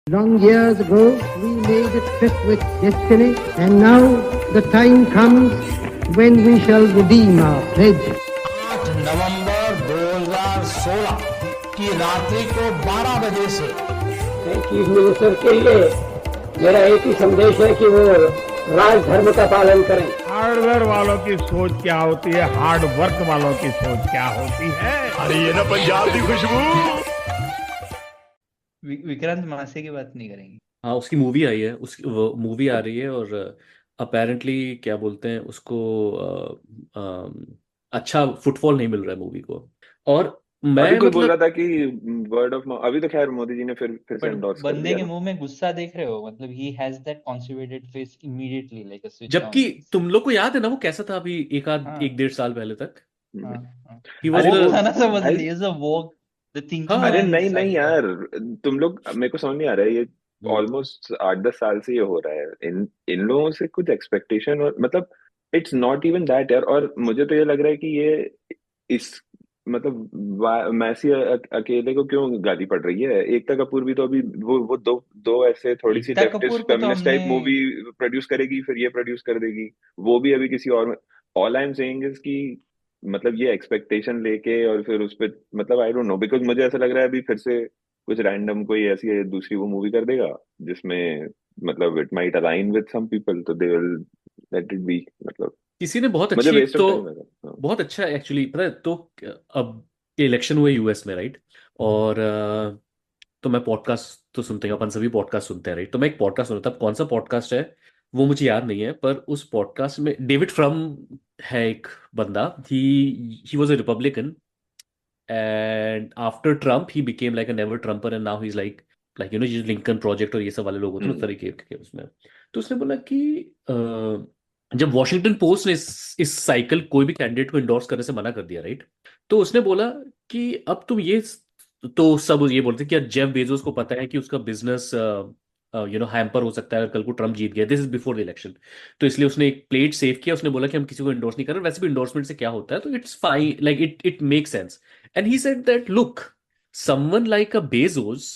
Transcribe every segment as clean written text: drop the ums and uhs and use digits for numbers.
Long years ago, we made a trip with destiny, and now the time comes when we shall redeem our pledge. 8 नवंबर 2016 की रात्रि को 12 बजे से chief minister के लिए मेरा एक ही संदेश है कि वो राज धर्म का पालन करें। हार्डवेयर वालों की सोच क्या होती है, हार्ड वर्क वालों की सोच क्या होती है। अरे ये ना पंजाब की खुशबू। विक्रांत मासे की बात नहीं करेंगे। हाँ, उसकी मूवी आई है, उसकी वो मूवी आ रही है और अपेरेंटली क्या बोलते हैं उसको अच्छा फुटफॉल नहीं मिल रहा है मूवी को। और मैं अभी कोई बोल मतलब रहा था कि वर्ड ऑफ माउथ, अभी तो खैर मोदी जी ने फिर से बट एंडोर्स कर बंदे दिया के ना। मुंह में गुस्सा देख रहे हो, मतलब he has that constipated face immediately like a switch जबकि ऑन। तुम लोग को याद है ना वो कैसा था अभी हाँ 1-1.5 साल पहले तक। हाँ हम्म। हाँ। ही वाज अरे वो वो था ना, समझ भाई, लिए is a woke the thinking हाँ अरे मैन नहीं स्टफ। नहीं यार, तुम लोग, मेरे को समझ नहीं आ रहा है ये। हम्म, ऑलमोस्ट 8-10 साल से ये हो रहा है। इन लोगों से कुछ एक्सपेक्टेशन, और मतलब इट्स नॉट इवन दैट यार। और मुझे तो ये लग रहा है कि ये इस मतलब मैसी अकेले को क्यों गाली पड़ रही है। एकता कपूर भी तो अभी वो दो दो ऐसे थोड़ी सी एकता कपूर लेफ्टिस्ट को तो फेमिनिस्ट हमने टाइप मूवी प्रोड्यूस करेगी, फिर ये प्रोड्यूस कर देगी, वो भी अभी किसी और में। All I am saying is कि मतलब ये एक्सपेक्टेशन लेके और फिर उस पे, मतलब आई डोंट नो, बिकॉज मुझे ऐसा लग रहा है अभी फिर से कुछ रैंडम कोई ऐसी दूसरी वो मूवी कर देगा जिसमें मतलब it might align with some people, तो they will let it be. मतलब किसी ने बहुत मुझे अच्छी एक वेस्ट ऑफ तो टाइम लगा। बहुत अच्छा एक्चुअली पता है तो अब इलेक्शन हुए यूएस में, राइट? और तो मैं पॉडकास्ट तो सुनते हैं, अपन सभी पॉडकास्ट सुनते हैं, राइट? तो मैं एक पॉडकास्ट सुनता था, कौन सा पॉडकास्ट है वो मुझे याद नहीं है, पर उस पॉडकास्ट में डेविड फ्रम है एक बंदा। He was a Republican and after Trump he became like a never Trumper and now he is like जो लिंकन प्रोजेक्ट और ये सब वाले लोग होते हैं उस हम्म। तरीके के उसमें। तो उसने बोला कि जब वॉशिंगटन पोस्ट ने इस साइकिल कोई भी कैंडिडेट को इंडोर्स करने से मना कर दिया, राइट? तो उसने बोला कि अब तुम ये, तो सब ये बोलते हैं कि यार जेफ बेजोस को पता है कि उसका बिजनेस हैम्पर हो सकता है अगर कल को ट्रम्प जीत गया। This is before the election. तो इसलिए उसने एक प्लेट सेव किया, उसने बोला कि हम किसी को इंडोर्स नहीं कर रहे, वैसे भी इंडोर्समेंट से क्या होता है, तो it's fine, like it make sense. And he said that look, someone like a Bezos,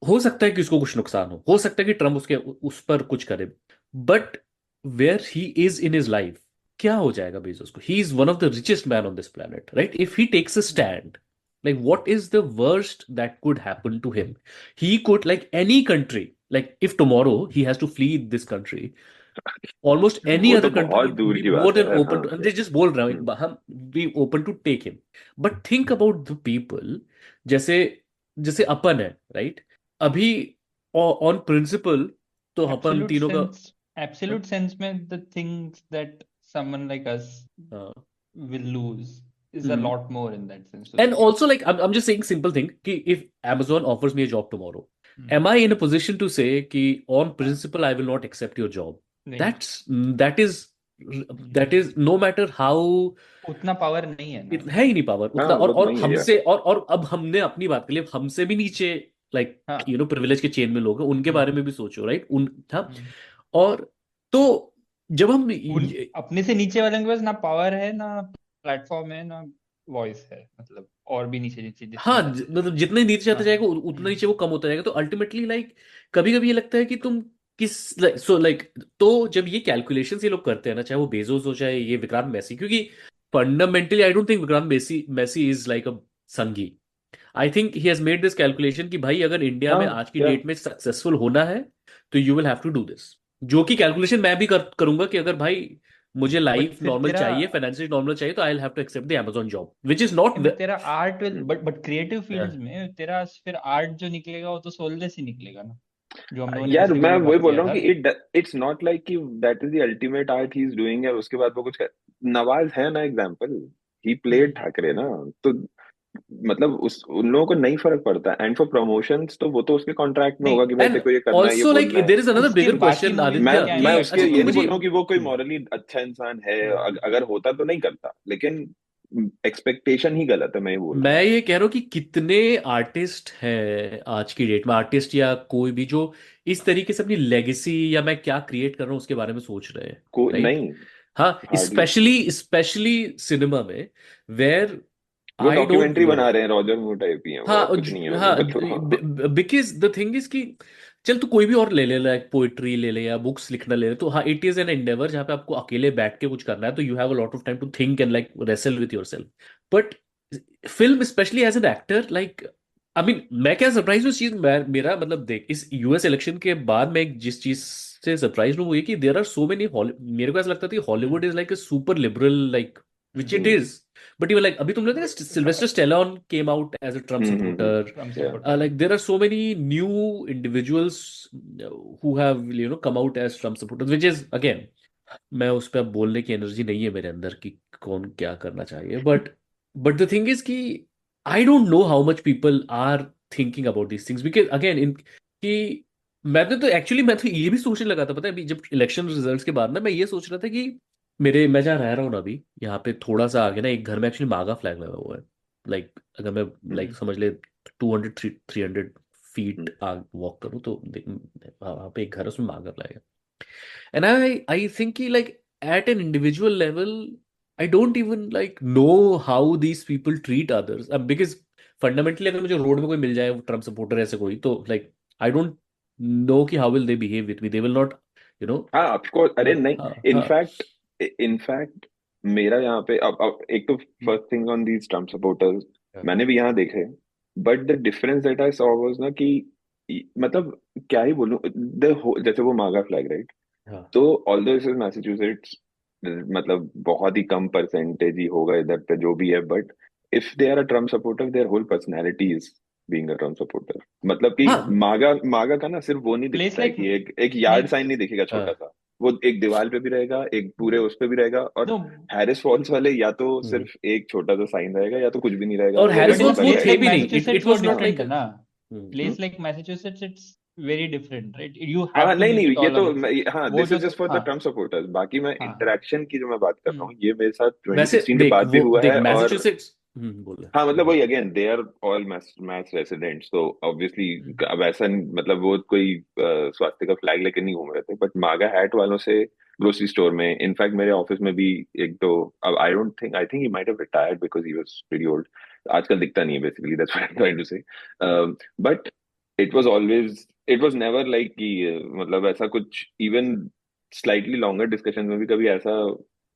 हो सकता है कि उसको कुछ नुकसान हो सकता है कि ट्रम्प उसके उस पर कुछ करे, but where he is in his life, क्या हो जाएगा बेजोस को? He is one of the richest man on this planet, right? If he takes a stand, like what is the worst that could happen to him? He could, like any country, like if tomorrow he has to flee this country, almost any वो तो other country बहुत would दूर be की more बात than है, open हाँ। to, and they just बोल रहे हैं हम be open to take him. But think about the people, जैसे जैसे अपन है, right? अभी on principle तो अपन एब्सोल्यूट तीनों का सेंस, एब्सोल्यूट सेंस में the things that someone like us हाँ, will lose is a hmm. lot more in that sense to the And people. also, like, I'm just saying simple thing कि if Amazon offers me a job tomorrow, Hmm. am I in a position to say कि on principle I will not accept your job? नहीं, That's that is no matter how उतना power नहीं है ना। है ही नहीं power हाँ उतना। वो तो और नहीं है यार। हमसे और अब हमने अपनी बात कर ली, हमसे भी नीचे लाइक हाँ। प्रिविलेज के चेन में लोग हैं, उनके बारे हम्म, में भी सोचो, राइट? उन था। हम्म। और तो जब हम अपने से नीचे वाले के पास ना पावर है, ना प्लेटफॉर्म है, ना वॉइस है, मतलब और भी नीचे नीचे जितने हाँ, जाते मतलब जितने नीचे जाता हाँ। जाएगा उतना नीचे वो कम होता जाएगा। तो अल्टीमेटली लाइक कभी कभी ये लगता है कि तुम किस सो लाइक तो जब ये कैलकुलेशन ये लोग करते हैं ना, चाहे वो बेजोस हो चाहे ये विक्रांत मैसी, क्योंकि fundamentally I don't think Vikrant Massey is like a sanghi. I think he has made this calculation कि भाई अगर इंडिया हाँ में आज की क्या, डेट में सक्सेसफुल होना है तो you will have to do this. जो कि कैलकुलेशन मैं भी करूंगा कि अगर भाई मुझे बट लाइफ फिर नॉर्मल तेरा चाहिए, फाइनेंशियल नॉर्मल चाहिए, तो I will have to accept the Amazon job which is not. But तेरा art will, but creative fields में तेरा फिर आर्ट जो निकलेगा वो तो सोललेस ही निकलेगा ना, जो हम लोगों ने यार पिछली बार मैं भी वही बात बोल किया रहा हूँ था। कि इट्स नॉट लाइक कि that is the ultimate art he is doing है, उसके बाद वो कुछ नवाज है ना एग्जांपल, ही प्लेड हम्म। ठाकरे ना। तो मतलब उस उन लोगों को नहीं फर्क पड़ता। एंड फॉर प्रमोशंस तो वो तो उसके कॉन्ट्रैक्ट में नहीं, होगा कि भाई एंड तेरे को ये करना है, ये ऑल्सो लाइक बोलना है। देयर इज अनदर उसके बिगर बाकी क्वेश्चन मूवीज में आदित्य क्या है मैं कि ना, उसके अच्छा ये तुम नहीं मुझे बोल रहा हूँ कि वो कोई मॉरली अच्छा इंसान है, अगर होता तो नहीं करता, लेकिन एक्सपेक्टेशन ही गलत है, मैं ये बोल रहा मैं हूँ। ये कह रहा हूँ कि कितने आर्टिस्ट हैं आज की डेट में, आर्टिस्ट या कोई भी जो इस तरीके से अपनी लेगेसी या मैं क्या क्रिएट कर रहा हूँ उसके बारे में सोच रहे हैं, कोई राइट? नहीं, हाँ, हार्डली। स्पेशली सिनेमा में, वेयर वो आई डोंट डॉक्यूमेंट्री नो। बना रहे हैं, रॉजर मूर टाइप ही है वो, हाँ और कुछ नहीं है हाँ, उसमें तो। बिकॉज द थिंग इज कि चल तू कोई भी और ले ले, लाइक पोइट्री ले ले या बुक्स लिखना ले ले, तो हाँ इट इज एन एंडेवर जहाँ पे आपको अकेले बैठ के कुछ करना है, तो you have a lot of time to think and like wrestle with yourself. But film specially as an actor, like I mean मैं क्या सरप्राइज हूँ इस चीज मेरा मतलब देख, इस यूएस इलेक्शन के बाद मैं जिस चीज से सरप्राइज हूँ वो ये कि देर आर सो मेनी, मेरे को ऐसा लगता था कि Hollywood is like a super liberal, like which it is, but even like अभी तुम लोग Sylvester Stallone came out as a Trump supporter, Trump Yeah. supporter. like there are so many new individuals who have come out as Trump supporters, which is again, मैं उस पर बोलने की energy नहीं है मेरे अंदर कि कौन क्या करना चाहिए, बट द थिंग इज कि I don't know how much people are thinking about these things, because again in कि मैं तो ये भी सोचने लगा था, पता है अभी जब इलेक्शन रिजल्ट्स के बाद ना मैं ये सोच रहा था कि मैं जहाँ रह रहा हूँ ना अभी, यहाँ पे थोड़ा सा आगे ना एक घर में एक्चुअली मागा फ्लैग लगा हुआ है, लाइक अगर मैं लाइक समझ ले 200-300 फीट वॉक करूँ तो वहाँ पे एक घर है उसमें मागा फ्लैग है। And I think कि like at an individual level, I don't even like know how these people treat others. Because fundamentally अगर मुझे रोड में कोई मिल जाए ट्रम्प सपोर्टर ऐसे कोई, तो like I don't know कि how will they behave with me. They will not, you know. हाँ ऑफ कोर्स, अरे नहीं, हाँ इनफैक्ट मेरा यहाँ पे अब एक तो first thing on these Trump supporters मैंने भी यहाँ देखे, but the difference that I saw was ना कि मतलब क्या ही बोलूं, जैसे वो मागा फ्लैग राइट, हाँ तो ऑल्दो दिस इज मैसाचुसेट्स, मतलब बहुत ही कम परसेंटेज ही होगा इधर पे जो भी है, but if they are a Trump supporter their whole personality is being a Trump supporter. मतलब कि हाँ मागा मागा का ना सिर्फ वो नहीं Place दिखता है like कि एक यार्ड makes साइन नहीं दिखेगा छोटा हाँ सा, वो एक दीवार पे भी रहेगा, एक पूरे उस पे भी रहेगा, और no, हैरिस फॉल्स वाले या तो हम्म। सिर्फ एक छोटा सा साइन रहेगा या तो कुछ भी नहीं रहेगा, और वो हैरिस but in एकदम a फॉल्स वो बंद place थे like भी रहेगा। नहीं, इट Massachusetts वो वाज नॉट different लाइक है ना. Place like Massachusetts it's very different, right? You हाँ have to नहीं make नहीं, it ये all तो about हाँ वो दिस जो इज जस्ट फॉर द हाँ ट्रम्प सपोर्टर्स, बाकी मैं हाँ इंटरेक्शन की जो मैं बात कर रहा हूँ ये मेरे साथ वैसे 2016 के देख बाद भी वो हुआ देख है, और मैसाचुसेट्स बोल हाँ मतलब वही again they are all mass residents, तो ऑब्वियसली अब ऐसा मतलब वो कोई स्वास्थ्य का फ्लैग लेके नहीं घूम रहे थे, बट मागा हैट वालों से ग्रोसरी स्टोर में, इनफैक्ट मेरे ऑफिस में भी एक तो, अब I think he might have retired because he was pretty old, आजकल दिखता नहीं है basically, that's what I am trying to say, but it was never like कि मतलब ऐसा कुछ इवन स्लाइटली लॉन्गर डिस्कशन में भी कभी ऐसा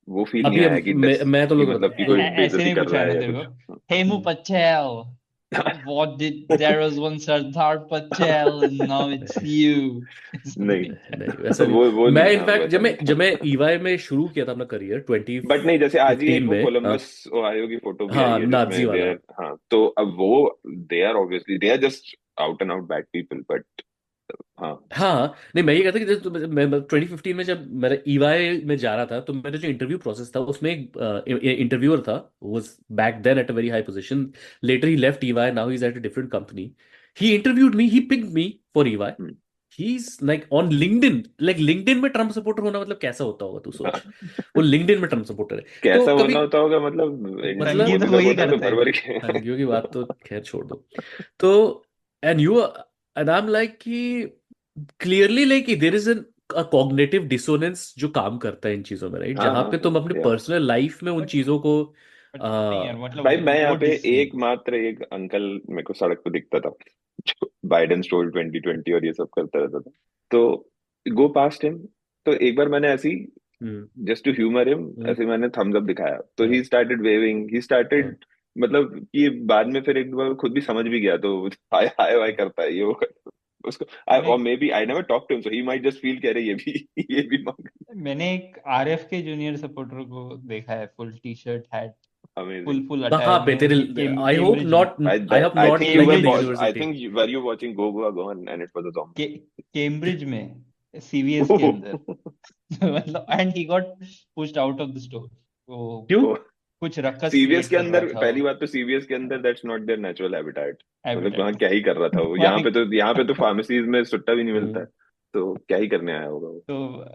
वो फील नहीं अभी आया कि मैं तो कि लोग मतलब कि तो कोई ऐसे बेइज्जती नहीं कर पूछा रहा है ना है या तेरे कुछ। को. Hemu Patel, what did there was one Sardar Patel and now it's you. ऐसा नहीं नहीं. नहीं वैसा नहीं। वो मैं नहीं, हाँ इनफैक्ट वैसा नहीं जब था, मैं ईवाई में शुरू किया था अपना करियर बट नहीं जैसे आज ही एक 2015 वो में, हाँ कोलंबस ओहायो की फोटो भी आई हाँ है नाजी जिसमें दे वाला, आर, हाँ तो अब वो they are obviously they are just out and out bad people, but हाँ हाँ नहीं मैं ये कहता कि जैसे मैं 2015 में जब मेरा ईवाई में जा रहा था, तो मेरा जो इंटरव्यू प्रोसेस था उसमें एक इंटरव्यूअर था, was back then at a very high position, later he left EY, now he is at a different company, he interviewed me, he picked me for EY, hmm, he is like on LinkedIn, like LinkedIn में Trump supporter होना मतलब कैसा होता होगा तू सोच, हाँ, वो लिंक्डइन में ट्रम्प सपोर्टर है। तो कैसा कभी होना होता होगा मतलब मतलब संगीत मोदी तो वही सपोर्टर तो करता भर है. भर के संगियों की बात तो खैर छोड़ दो, तो एंड आई एम लाइक कि clearly like there is an cognitive dissonance जो काम करता है इन चीजों में, राइट, हाँ जहां हाँ पे तुम अपने या पर्सनल लाइफ में उन But चीजों को नहीं यार, आ, मतलब भाई मैं यहाँ वो पे डिस एकमात्र एक अंकल मेरे को सड़क पे दिखता था जो बाइडेन स्टोल 2020 और ये सब करता रहता था, तो गो पास्ट हिम, तो एक बार मैंने ऐसी हम्म, जस्ट टू ह्यूमर हिम हम्म, ऐसे मैंने थम्स अप दिखाया, तो हाँ, ही स्टार्टेड वेविंग, ही हाँ, स्टार्टेड मतलब कि बाद में फिर एक बार खुद भी समझ भी गया, तो हाय हाय वाय करता है ये वो करता है। उसको मैंने और maybe I never talk to him so he might just feel कह रहे ये भी मांग। मैंने एक आरएफ के जूनियर सपोर्टर को देखा है, full T shirt hat, amazing. Full कहाँ अटायर पे में, तेरे, आई होप कैम्ब्रिज में. Not, I hope I not think you like were in the Cambridge I university. think were you watching Go Goa Gone and it was a zombie? Cambridge में, CVS के अंदर. मतलब and he got pushed out of the store. वो क्यों? ओ कुछ ruckus CVS create के कर रहा अंदर, था वो. पहली बात तो सीवीएस के अंदर that's not there natural habitat, मतलब वहाँ हैबिटेट क्या ही कर रहा था वो, यहाँ पे तो फार्मेसीज में सुट्टा भी नहीं मिलता हम्म, है, तो क्या ही करने आया होगा वो। तो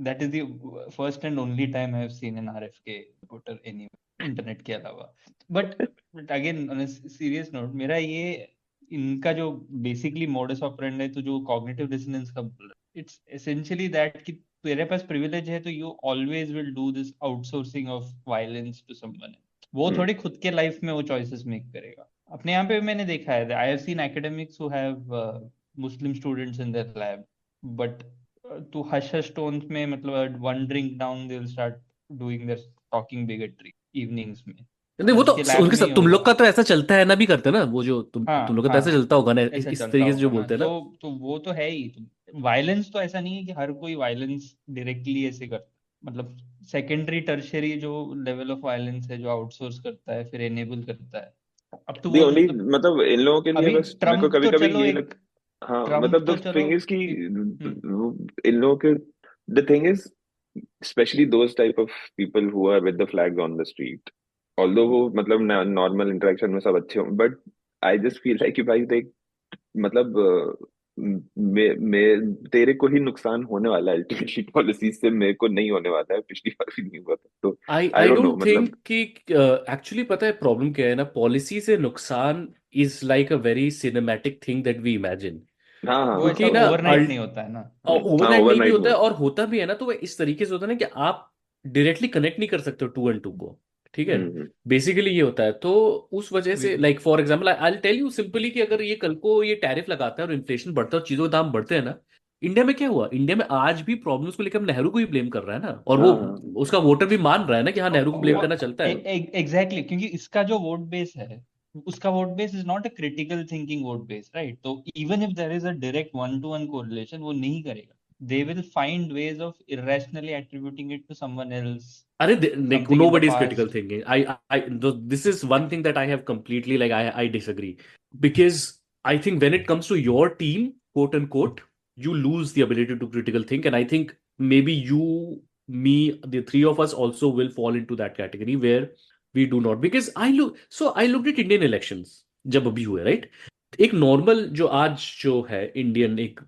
that is the first and only time I have seen an RFK supporter any internet के अलावा. But again on a serious note, मेरा ये इनका जो बेसिकली मोडस ऑपरेंडी है, तो जो कॉग्निटिव डिसोनेंस का बोल रहा है, इट्स एसेंशियली दैट कि तेरे पास प्रिविलेज है तो you always will do this outsourcing of violence to someone. वो हम्म थोड़ी खुद के लाइफ में वो चॉइसेस मेक करेगा. अपने यहाँ पे मैंने देखा है, आई have scene academics who have Muslim students in their lab, but to hush tones में मतलब one drink down they'll start doing their talking bigotry evenings में. नहीं वो तो उसके lab उनके में ही साथ तुम लोग होगा. का तो ऐसा चलता है ना, भी करते हैं ना वो जो तुम लोग का तो ऐसा हाँ चलता होगा ना, ऐसा इस चलता तरीके से जो होगा ना. बोलते हैं ना. तो वो तो है ही. वायलेंस तो ऐसा नहीं है कि हर कोई वायलेंस डायरेक्टली ऐसे करता है. मतलब सेकेंडरी टर्शियरी जो लेवल ऑफ वायलेंस है जो आउटसोर्स करता है फिर एनेबल करता है. अब तो दी वो ओनली मतलब मतलब इन लोगों के लिए अभी बस मेरे को ट्रम्प कभी तो कभी चलो ये एक हाँ ट्रम्प मतलब तो द चलो थिंग इज कि हम्म, इन लोगों के the thing is especially those type of people who are with the flags on the street, although वो मतलब नॉर्मल इंटरेक्शन में सब अच्छे हों, but I just feel like कि भाई देख मतलब तेरे को ही नुकसान होने वाला है अल्टीमेटली पॉलिसी से, मेरे को नहीं होने वाला है, पिछली बार भी नहीं हुआ था, तो I I I don't know don't मतलब. थिंक कि एक्चुअली पता है प्रॉब्लम क्या है ना, पॉलिसी से नुकसान is like a very cinematic thing that we imagine. हाँ हाँ वो ऐसा क्योंकि ना ओवरनाइट नहीं होता है ना. हाँ ओवरनाइट नहीं भी ओवरनाइट नहीं होता है, होता. और होता भी है ना तो वो इस तरीके से होता है ना कि आप डायरेक्टली कनेक्ट नहीं कर सकते हो टू एंड टू को. ठीक है, हम्म. बेसिकली ये होता है. तो उस वजह से वही. Like for example I tell you simply कि अगर ये कल को ये टैरिफ लगाता है और इन्फ्लेशन बढ़ता है और चीजों के दाम बढ़ते हैं ना, इंडिया में क्या हुआ, इंडिया में आज भी प्रॉब्लम्स को लेकर हम नेहरू को ही ब्लेम कर रहा है ना, और वो हाँ उसका वोटर भी मान रहा है ना कि हाँ नेहरू को ब्लेम करना चलता है. एग्जैक्टली क्योंकि इसका जो वोट बेस है उसका vote base is not a critical thinking vote base, right. तो even if there is a direct one to one correlation वो नहीं करेगा. They will find ways of irrationally attributing it to someone else, Arey, like something in the nobody is critical past. thinking. This is one thing that I have completely like I disagree, because I think when it comes to your team, quote unquote, you lose the ability to critical think, and I think maybe you, me, the three of us also will fall into that category where we do not. Because I looked at Indian elections जब अभी हुए, right? एक normal जो आज जो है Indian एक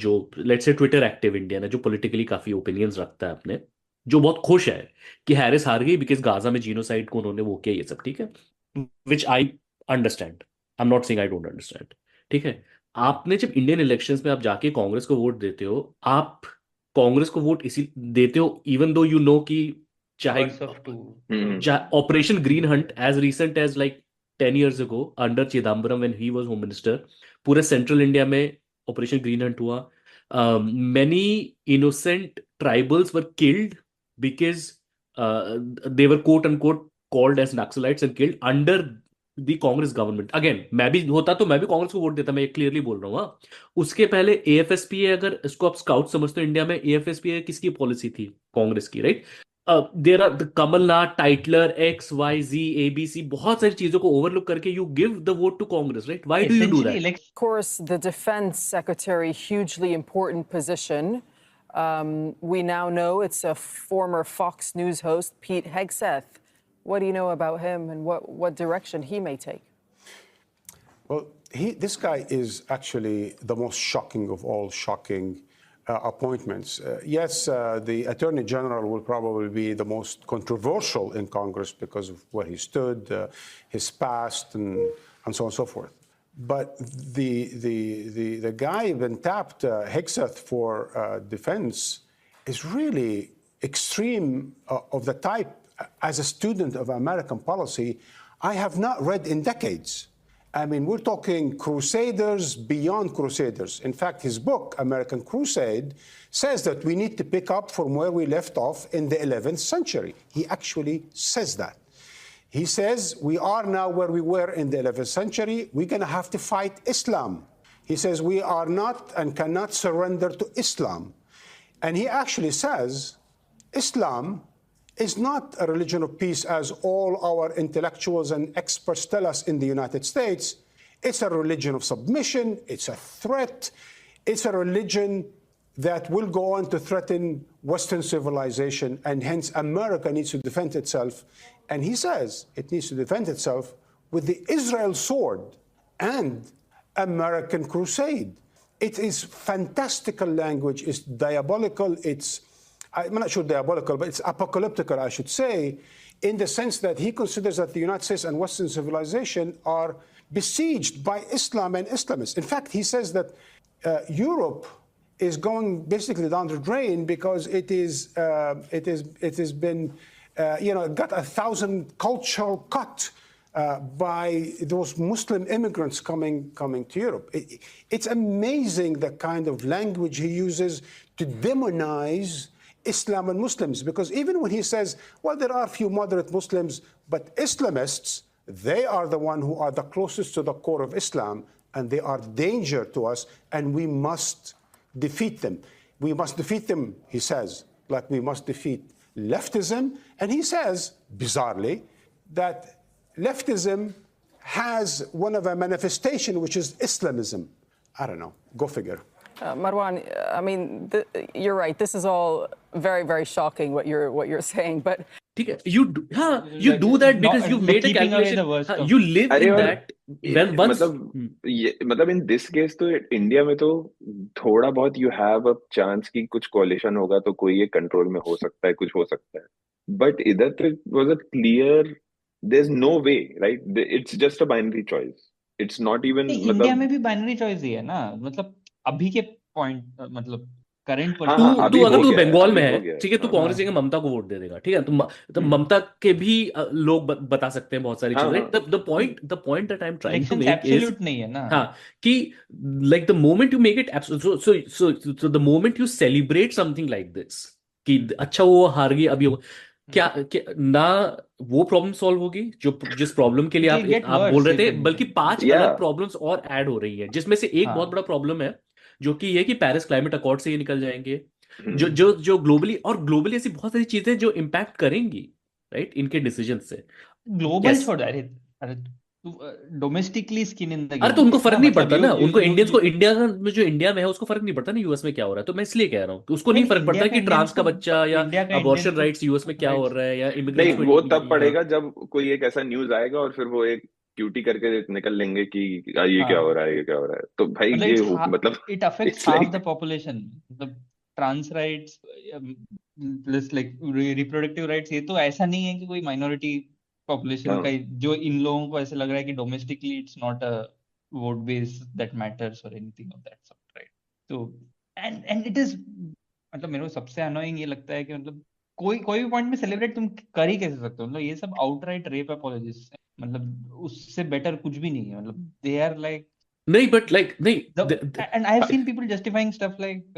जो let's say Twitter active Indian है जो पॉलिटिकली काफी ओपिनियंस रखता है अपने, जो बहुत खुश है कि हैरिस हार गई बिकॉज गाजा में जीनोसाइड को उन्होंने वो किया, ये सब ठीक है, which I understand. I am not saying I don't understand. ठीक है, आपने जब इंडियन इलेक्शंस में आप जाके कांग्रेस को वोट देते हो, आप कांग्रेस को वोट इसी देते हो इवन दो यू नो कि चाहे Words of two. Operation green hunt as recent as like 10 years ago under Chidambaram when he was home minister, पूरे सेंट्रल इंडिया में ऑपरेशन ग्रीन हंट हुआ. Many innocent tribals were killed because they were quote unquote called as Naxalites and killed under the Congress government. Again, मैं भी होता तो मैं भी कांग्रेस को वोट देता, मैं क्लियरली बोल रहा हूँ. हाँ, उसके पहले AFSPA, अगर इसको आप स्काउट समझते हो इंडिया में, AFSPA किसकी पॉलिसी थी? कांग्रेस की, right. There are Kamal Nath, Tytler, XYZ, ABC, बहुत सारी चीजों को ओवरलुक करके you give the vote to Congress, right? Why do you do that? Of course, the defense secretary, hugely important position. We now know it's a former Fox News host, Pete Hegseth. What do you know about him and what direction he may take? Well, this guy is actually the most shocking of all shocking appointments. Yes, the Attorney General will probably be the most controversial in Congress because of where he stood, his past, and so on and so forth. But the guy been tapped, Hegseth, for defense is really extreme of the type, as a student of American policy, I have not read in decades. I mean, we're talking crusaders beyond crusaders. In fact, his book, American Crusade, says that we need to pick up from where we left off in the 11th century. He actually says that. He says we are now where we were in the 11th century. We're going to have to fight Islam. He says we are not and cannot surrender to Islam. And he actually says Islam is not a religion of peace, as all our intellectuals and experts tell us in the United States. It's a religion of submission. It's a threat. It's a religion that will go on to threaten Western civilization, and hence America needs to defend itself. And he says it needs to defend itself with the Israel sword and American crusade. It is fantastical language. It's diabolical. I'm not sure diabolical, but it's apocalyptical, I should say, in the sense that he considers that the United States and Western civilization are besieged by Islam and Islamists. In fact, he says that Europe is going basically down the drain because it has been, got 1,000 cultural cut by those Muslim immigrants coming to Europe. It's amazing the kind of language he uses to demonize Islam and Muslims, because even when he says, well, there are a few moderate Muslims, but Islamists, they are the one who are the closest to the core of Islam, and they are danger to us, and we must defeat them. We must defeat them, he says, like we must defeat leftism. And he says, bizarrely, that leftism has one of a manifestation, which is Islamism. I don't know. Go figure. Marwan, I mean, you're right. This is all very, very shocking what you're saying. But you do that because you've made a calculation. You live in that. When once, मतलब in this case तो India में तो थोड़ा बहुत you have a chance कि कुछ coalition होगा तो कोई ये कंट्रोल में हो सकता है, कुछ हो सकता है. But इधर तो was a clear, there's no way, right? It's just a binary choice. It's not even. India में भी बाइनरी चॉइस ही है ना, मतलब अभी के पॉइंट, मतलब करंट तू अगर तू बंगाल में है, ठीक है, तू कांग्रेस के ममता को वोट दे देगा, ठीक है, तो ममता के भी लोग बता सकते हैं बहुत सारी चीजें. The point that I am trying to make is नहीं है ना, हाँ, कि like the moment you make it so the moment you celebrate something like this कि अच्छा वो हार गई, अभी क्या ना वो प्रॉब्लम सॉल्व होगी जिस प्रॉब्लम के लिए आप बोल रहे थे, बल्कि 5 अलग प्रॉब्लम्स और ऐड हो रही है, जिसमें से एक बहुत बड़ा प्रॉब्लम है जो कि ये कि पेरिस क्लाइमेट अकॉर्ड से ये निकल जाएंगे, जो ग्लोबली ऐसी बहुत सारी चीजें जो इम्पैक्ट करेंगी, राइट, इनके डिसीजन से. ग्लोबल छोड़, अरे domestically skin in the game. अरे तो उनको फर्क नहीं पड़ता ना, उनको इंडियंस को इंडिया में जो इंडिया में है उसको फर्क नहीं पड़ता ना यूएस में क्या हो रहा है. तो मैं इसलिए कह रहा हूँ कि उसको नहीं फर्क पड़ता कि ट्रांस का बच्चा या अबॉर्शन राइट्स यूएस में क्या हो रहा है या इमिग्रेशन. वो तब पड़ेगा जब कोई एक ऐसा न्यूज आएगा और फिर वो एक क्यूटी करके निकल लेंगे कि ये क्या हो रहा है, ये क्या हो रहा है. तो भाई ये मतलब it affects half the population. मतलब trans rights plus like reproductive rights, ये तो ऐसा नहीं है कि कोई माइनॉरिटी पॉपुलेशन का, जो इन लोगों को ऐसे लग रहा है कि domestically it's not a vote base that matters और anything of that sort, right. तो एंड इट इज, मतलब मेरे को सबसे अनोइंग ये लगता है कि मतलब कोई भी पॉइंट में सेलिब्रेट तुम कर ही कैसे सकते हो. मतलब ये सब आउटराइट रेप अपॉलॉजिस्ट, मतलब उससे बेटर कुछ भी नहीं है. मतलब दे आर लाइक नहीं, बट लाइक नहीं, and I have seen people justifying stuff like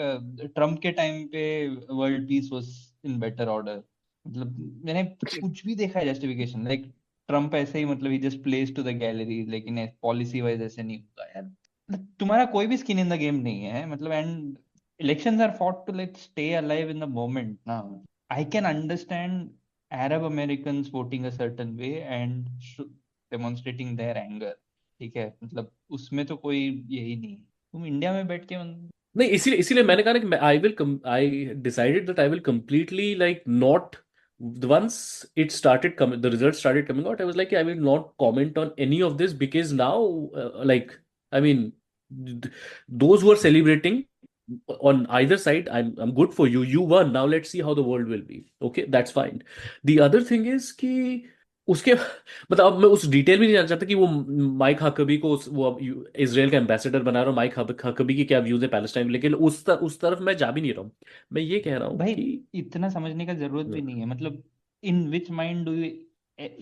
Trump के टाइम पे world peace was in better order. मतलब मैंने कुछ भी देखा है जस्टिफिकेशन, लाइक ट्रम्प ऐसे ही, मतलब he just plays to the gallery, लेकिन पॉलिसी वाइज ऐसे नहीं होगा यार. तुम्हारा कोई भी स्किन इन द गेम नहीं है, मतलब. And elections are fought to like stay alive in the moment ना. I can understand Arab Americans voting a certain way and demonstrating their anger, ठीक है, मतलब उसमें तो कोई यही नहीं. तुम इंडिया में बैठ के नहीं, इसीलिए मैंने कहा कि I decided that I will completely like not, once it started coming, the results started coming out, I was like I will not comment on any of this because now like I mean those who are celebrating on either side, I'm good for you. You won. Now let's see how the world will be. Okay, that's fine. The other thing is कि उसके मतलब अब मैं उस detail में नहीं जानना चाहता कि वो माइक हकबी को वो इजराइल का एम्बेसडर बना रहा हूँ. माइक हकबी की क्या व्यूज है पैलेस्टाइन, लेकिन उस तरफ मैं जा भी नहीं रहा हूँ. मैं ये कह रहा हूँ भाई कि इतना समझने का जरूरत भी नहीं है. मतलब in which mind do you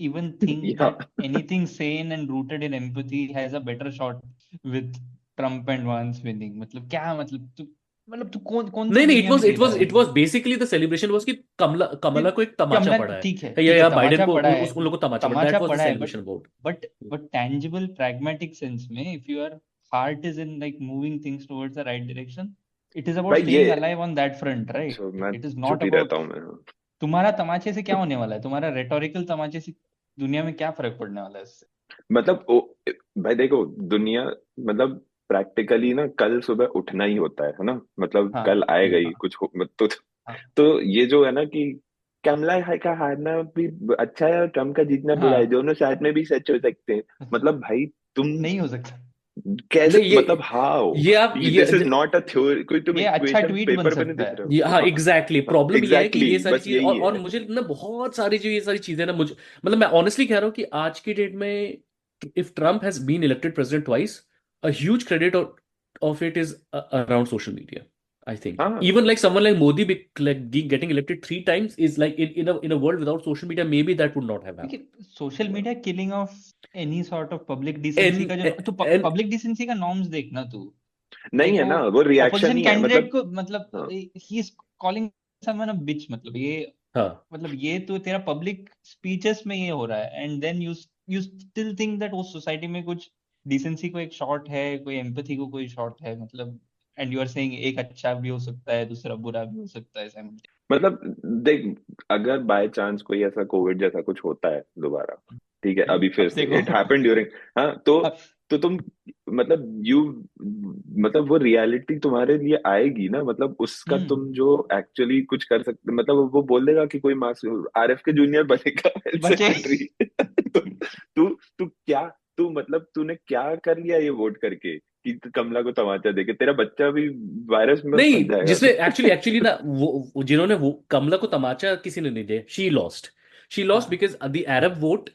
even think that anything sane and rooted in empathy has a better shot with Trump and Vance winning? मतलब क्या, मतलब तू कौन नहीं, it was basically the celebration was कि कमला को एक तमाचा पड़ा है, ठीक है, या बाइडेन को, उन लोगों को तमाचा पड़ा है. That was the celebration vote. But tangible pragmatic sense में, if your heart is in like moving things towards the right direction, it is about staying alive on that front, right? So, it is not about तुम्हारा तमाचे से क्या होने वाला है, तुम्हारा rhetorical तमाचे से दुनिया में क्या फर्क पड़ने वाला है इससे. मतलब भाई देखो, दुनिया मतलब प्रैक्टिकली ना कल सुबह उठना ही होता है ना. मतलब कल आएगा ही कुछ तो ये जो है ना कि कमला का हारना भी अच्छा है और ट्रम्प का जीतना बुरा है, दोनों साथ में भी सच हो सकते हैं. मतलब भाई तुम नहीं हो सकता कैसे, मतलब हाउ ये आप this is not a theory, कोई तुम अच्छा ट्वीट बन सकता है. हाँ एग्जैक्टली, प्रॉब्लम ये है कि ये सारी चीजें और मुझे ना बहुत सारी जो ये सारी चीजें ना, मुझे मतलब मैं ऑनेस्टली कह रहा हूँ कि आज की डेट में if Trump has been elected president twice, a huge credit of it is around social media. I think. हाँ Even like someone like Modi getting elected 3 times is like in a world without social media, maybe that would not have happened. देखिए social media killing of any sort of public decency का जो तो And public decency का norms देखना तू नहीं like है वो ना, वो रिएक्शन ऑपोजिशन ही है, कैंडिडेट मतलब को मतलब हाँ he is calling someone a bitch हाँ मतलब ये तो तेरा पब्लिक स्पीचेस में ये हो रहा है and then you still think that उस सोसाइटी में कुछ डिसेंसी को एक शॉर्ट है, कोई एम्पैथी को कोई शॉर्ट है, मतलब एंड यू आर सेइंग एक अच्छा भी हो सकता है दूसरा बुरा भी हो सकता है simultaneously। मतलब देख, अगर बाय चांस कोई ऐसा कोविड जैसा कुछ होता है दोबारा, ठीक है, अभी फिर अब से देखो इट हैपेंड ड्यूरिंग, हाँ अब तो तुम मतलब यू मतलब वो रियलिटी तुम्हारे लिए आएगी ना, मतलब उसका तुम जो एक्चुअली कुछ कर सकते, मतलब वो बोल देगा कि कोई मास आरएफ के जूनियर बनेगा बचे सेक्रेटरी। तू तू क्या तू मतलब तूने क्या कर लिया ये वोट करके कि कमला को तमाचा देके तेरा बच्चा भी वायरस में फंस नहीं, जाएगा। जिसने एक्चुअली ना जिन्होंने वो कमला को तमाचा किसी ने नहीं दिया, she lost because the Arab vote,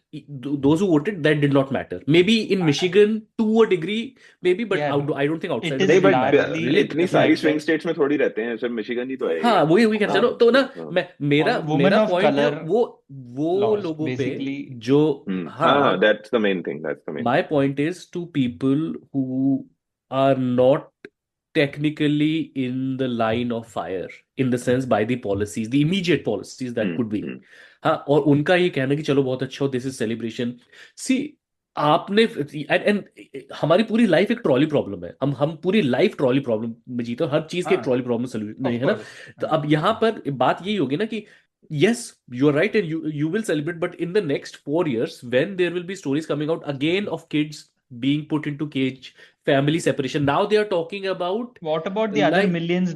those who voted, that did not matter. Maybe in Michigan to a degree, maybe, but यार I don't think it outside of is नहीं that it but mattered. Largely Really? इतनी the सारी fact swing that states में थोड़ी रहते हैं, सिर्फ Michigan ही तो है हाँ, ये। वही कह चलो तो ना, हाँ मेरा वुमेन मेरा ऑफ पॉइंट है कलर वो लॉस्ट लोगों पे बेसिकली जो हाँ हाँ, that's the main thing, that's the main my thing. point is to people who are not technically in the line of fire, in the sense by the policies, the immediate policies that could be, हम्म। हाँ, और उनका ये कहना कि चलो बहुत अच्छा हो, दिस इज सेलिब्रेशन। सी आपने एंड हमारी पूरी लाइफ एक ट्रॉली प्रॉब्लम है, हम पूरी लाइफ ट्रॉली प्रॉब्लम में जीते हैं, हर चीज के एक हाँ ट्रॉली प्रॉब्लम सोल्यूशन नहीं ऑफ है ना। कोर्स तो अब यहाँ पर बात यही होगी ना कि yes, you are right, and you will celebrate, but in the next 4 years, when there will be stories coming out again of kids being put into cage, family separation, now they are talking about what about the other like millions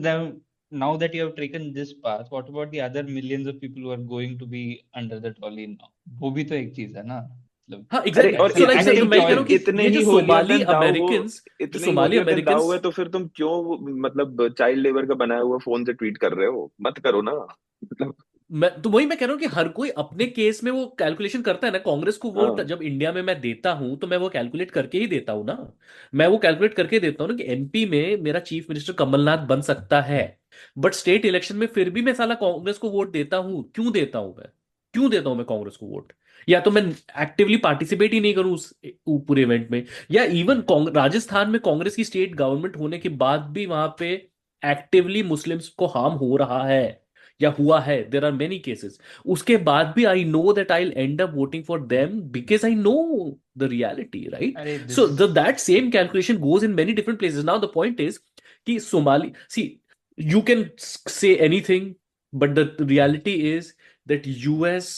now that you have taken this path, what about the other millions of people who are going to be under the trolley now? वो भी तो एक चीज है ना, मतलब हाँ अरे एग्जैक्टली, और that's सो an लाइक इतने तो active मैं कह रहा choice। हूँ कि इतने ये ही जो होलियर सोमाली देन दाऊ वो अमेरिकन जो इतने ही सोमाली होलियर देन दाऊ अमेरिकन है, तो फिर तुम क्यों मतलब चाइल्ड लेबर का बनाया हुआ फोन से ट्वीट कर रहे हो? मत करो ना, मतलब मैं तो वही मैं कह रहा हूँ कि हर कोई अपने केस में वो कैलकुलेशन करता है ना। कांग्रेस को वोट हाँ जब इंडिया में मैं देता हूं तो मैं वो कैलकुलेट करके ही देता हूं ना। मैं वो कैलकुलेट करके देता हूं ना कि एमपी में मेरा चीफ मिनिस्टर कमलनाथ बन सकता है, बट स्टेट इलेक्शन में फिर भी मैं साला कांग्रेस को वोट देता हूं। क्यों देता हूं मैं? क्यों देता हूं मैं कांग्रेस को वोट? या तो मैं एक्टिवली पार्टिसिपेट ही नहीं करूं उस पूरे इवेंट में, या इवन राजस्थान में कांग्रेस की स्टेट गवर्नमेंट होने के बाद भी वहां पे एक्टिवली मुस्लिम्स को हार्म हो रहा है या हुआ है, देर आर मेनी केसेस, उसके बाद भी I know that I end up voting for them because I know the reality, right? अरे so this that same calculation goes in many different places. Now the point is कि Somali, see, you can say anything, but the reality is that US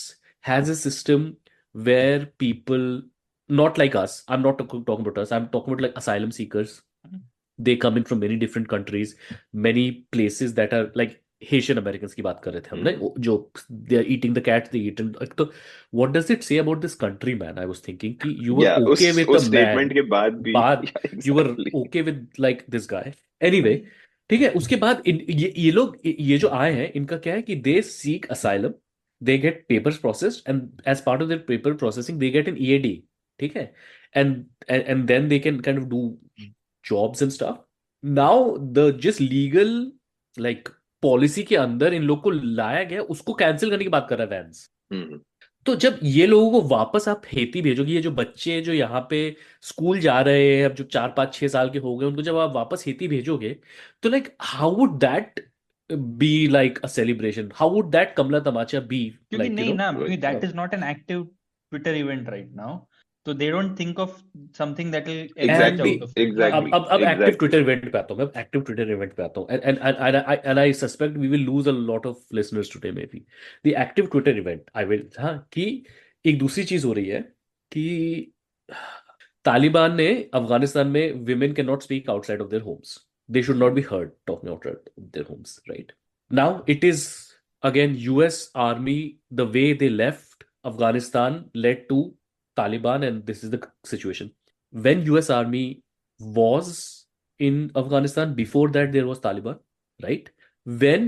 has a system where people not like us, I'm not talking about us, I'm talking about like asylum seekers. They come in from many different countries, many places that are like Haitian Americans की बात कर रहे थे हमने, जो they are eating the cat they eat, तो what does it say about this country, man? I was thinking कि you were या okay with उस a man, स्टेटमेंट के बाद भी बाद you were exactly. okay with like this guy, anyway, ठीक है। उसके बाद ये लोग ये जो आए हैं, इनका क्या है कि they seek asylum, they get papers processed, and as part of their paper processing they get an EAD, ठीक है, and then they can kind of do jobs and stuff. Now the just legal like policy के अंदर इन लोग को लाया गया, उसको cancel करने की बात कर रहा है वैंस। तो जब ये लोगों को वापस आप हेती भेजोगे, ये जो बच्चे जो यहाँ पे स्कूल जा रहे हैं, अब जो 4 5 6 साल के हो गए, उनको जब आप वापस हेती भेजोगे, तो like how would that be like a celebration? How would that Kamala तमाचा बी क्योंकि लाइक, नहीं ना, Right. That is not an active Twitter event right now, so they don't think of something that will emerge Exactly, out of it। exactly, अब active exactly. Twitter event पे आता हूँ, मैं active Twitter event पे आता हूँ, and I suspect we will lose a lot of listeners today maybe. The active Twitter event I will, हाँ, कि एक दूसरी चीज हो रही है कि तालिबान ने अफगानिस्तान में women can not speak outside of their homes, they should not be heard talking outside of their homes, right? Now it is again US army, the way they left Afghanistan led to Taliban, and this is the situation. When US Army was in Afghanistan, before that there was Taliban, right? When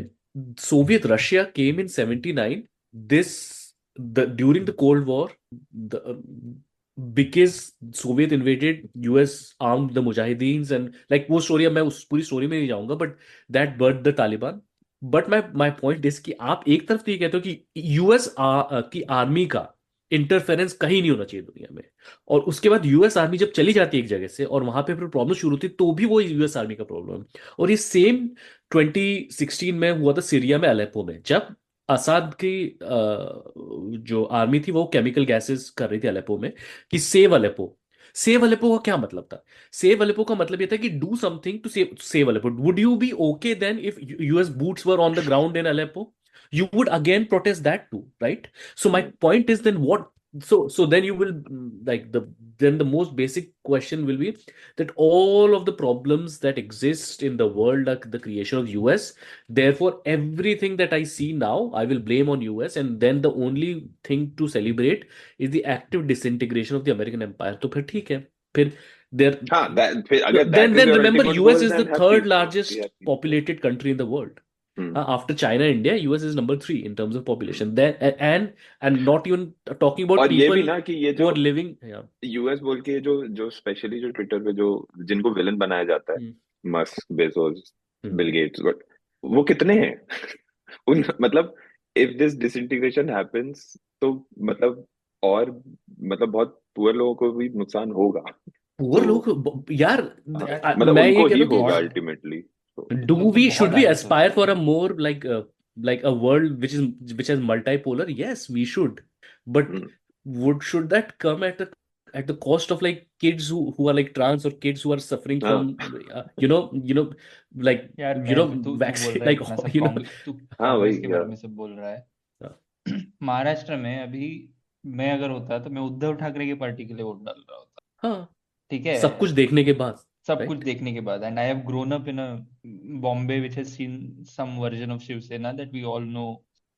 Soviet Russia came in 79, during the Cold War, the because Soviet invaded, US armed the Mujahideens and like वो story अब मैं उस पूरी story में नहीं जाऊंगा, but that birthed the Taliban. But my point is कि आप एक तरफ तो ये कहते हो कि यूएस की आर्मी का इंटरफेरेंस कहीं नहीं होना चाहिए दुनिया में, और उसके बाद यूएस आर्मी जब चली जाती है एक जगह से और वहां पे फिर प्रॉब्लम शुरू होती है तो भी वो यूएस आर्मी का प्रॉब्लम है। और ये सेम 2016 में हुआ था सीरिया में अलेप्पो में, जब असाद की जो आर्मी थी वो केमिकल गैसेस कर रही थी अलेप्पो में कि सेव अलेप्पो। सेव अलेप्पो का क्या मतलब था? सेव अलेप्पो का मतलब ये था कि do something to save Aleppo. Would you be okay then if US boots were on the ground in Aleppo? You would again protest that too, right? So my point is then what? So then you will then the most basic question will be that all of the problems that exist in the world are the creation of US. Therefore, everything that I see now, I will blame on US, and then the only thing to celebrate is the active disintegration of the American empire. तो फिर ठीक है, फिर there. हाँ, फिर अगर then that is your remember, ultimate US goal, is the then have third peace. largest Yeah, peace. populated country in the world. Hmm. After China and India, US is number 3 in terms of population. Then and not even talking about और ये भी people ना कि ये who जो are living. Yeah. US बोल के जो जो स्पेशली जो ट्विटर पे जो जिनको विलन बनाया जाता है, Musk, Bezos, Bill Gates, but वो कितने हैं? उन मतलब इफ दिस डिसइंटीग्रेशन हैपेंस तो मतलब और मतलब बहुत पुअर लोगों को भी नुकसान होगा। पुअर तो लोग यार, मतलब मैं ये उनको कह ही रहा हूँ होगा कि अल्टीमेटली। do लोग तो we बहुत should we आगे aspire सोचते for a हैं। more like a world which is multipolar? Yes, we should, but should that come at the cost of like kids who are like trans, or kids who are suffering हाँ from like यार मैं तू तू बोल vaccine रहा है like इतना सब तू हाँ कांग्रेस वही के बारे में सब बोल रहा है। महाराष्ट्र में अभी मैं अगर होता तो मैं उद्धव ठाकरे की पार्टी के लिए वोट डाल रहा होता। हाँ, ठीक सब कुछ है, देखने के बाद, सब कुछ right? देखने के बाद, and I have grown up in a Bombay which has seen some version of Shiv Sena that we all know.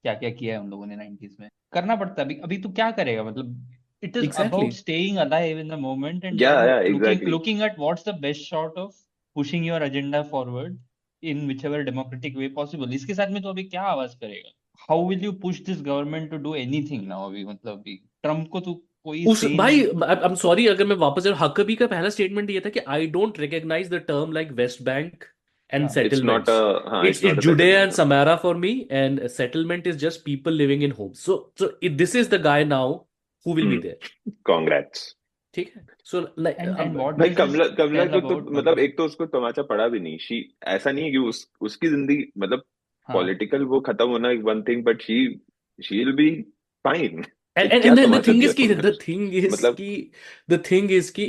क्या क्या किया है उन लोगों ने 90s में, करना पड़ता है। अभी अभी तू क्या करेगा? मतलब it is about Exactly. Staying alive in the moment and या looking exactly. Looking at what's the best shot of pushing your agenda forward in whichever democratic way possible. इसके साथ में तो अभी क्या आवाज करेगा? How will you push this government to do anything now? अभी मतलब अभी ट्रम्प को तो कोई उस से भाई, नहीं। आई एम सॉरी अगर मैं वापस जाऊं, हकबी का पहला स्टेटमेंट ये था कि I don't recognise the term like West Bank and हाँ, इट्स नॉट सेटलमेंट्स. अ हाँ, It's it's not a Judea and settlement. Samara for me, and a settlement is just people living in homes. So this is the guy now who will be there. Congrats. ठीक है. So like and what भाई does Kamala this Kamala tell को तो about मतलब एक तो उसको तमाचा पड़ा भी नहीं। शी ऐसा नहीं है कि उसकी जिंदगी मतलब हाँ पॉलिटिकल वो खत्म होना one thing, but she will be fine. क्या and then the Tamasha thing दिया is ki तुमने? the thing is मतलब ki the thing is ki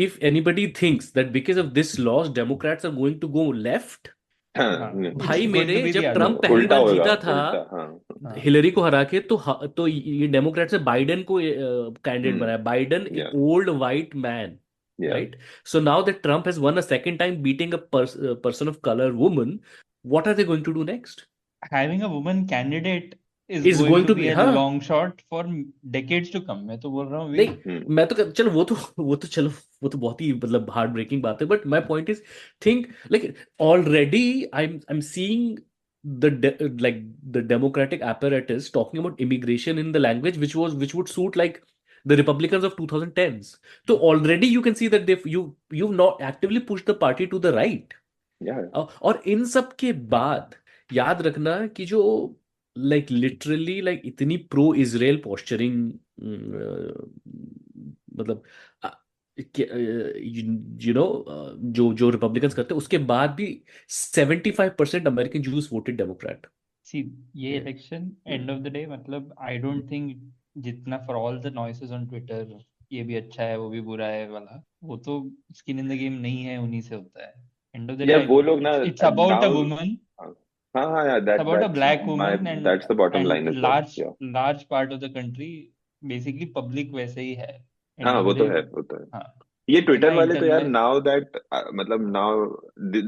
if anybody thinks that because of this loss Democrats are going to go left, हाँ, हाँ, भाई it's going मेरे to be the जब other Trump वे। पहली उल्टा बार होगा, जीता था उल्टा। हाँ हाँ हिलरी को हरा के, तो ये डेमोक्रेट से बाइडेन को कैंडिडेट बनाया. बाइडेन या ओल्ड वाइट मैन, या right? So now that Trump has won a second time beating a person of color woman, what are they going to do next? Having a woman candidate is Is going going to to be be a हाँ. Long shot for decades to come. मैं तो बोल रहा हूँ अभी। नहीं, मैं तो चलो वो तो बहुत ही मतलब हार्ट ब्रेकिंग बात है, but my point is think like already I am seeing like the democratic apparatus talking about immigration in the language which would suit like the Republicans of 2010s. So already you can see that you've not actively pushed the party to the right. या और इन सब के बाद याद रखना कि जो like literally like इतनी प्रो इजराइल पोस्चरिंग, मतलब यू नो जो जो रिपब्लिकन्स करते हैं, उसके बाद भी 75% अमेरिकन जूस वोटेड डेमोक्रेट. सी ये election and of the day मतलब आई डोंट थिंक जितना for all the noises on Twitter ये भी अच्छा है वो भी बुरा है वाला, वो तो स्किन इन द गेम नहीं है, उन्हीं से होता है। एंड ऑफ द या डे वो लोग ना it's about a now. Woman, हाँ हाँ यार, it's about a black my woman that's the bottom and line as well. या large part of the country basically public वैसे ही है end हाँ, of वो the तो day। है, वो तो है। हाँ, ये इतना ट्विटर वाले तो यार इंटरनेट। नाउ दैट मतलब now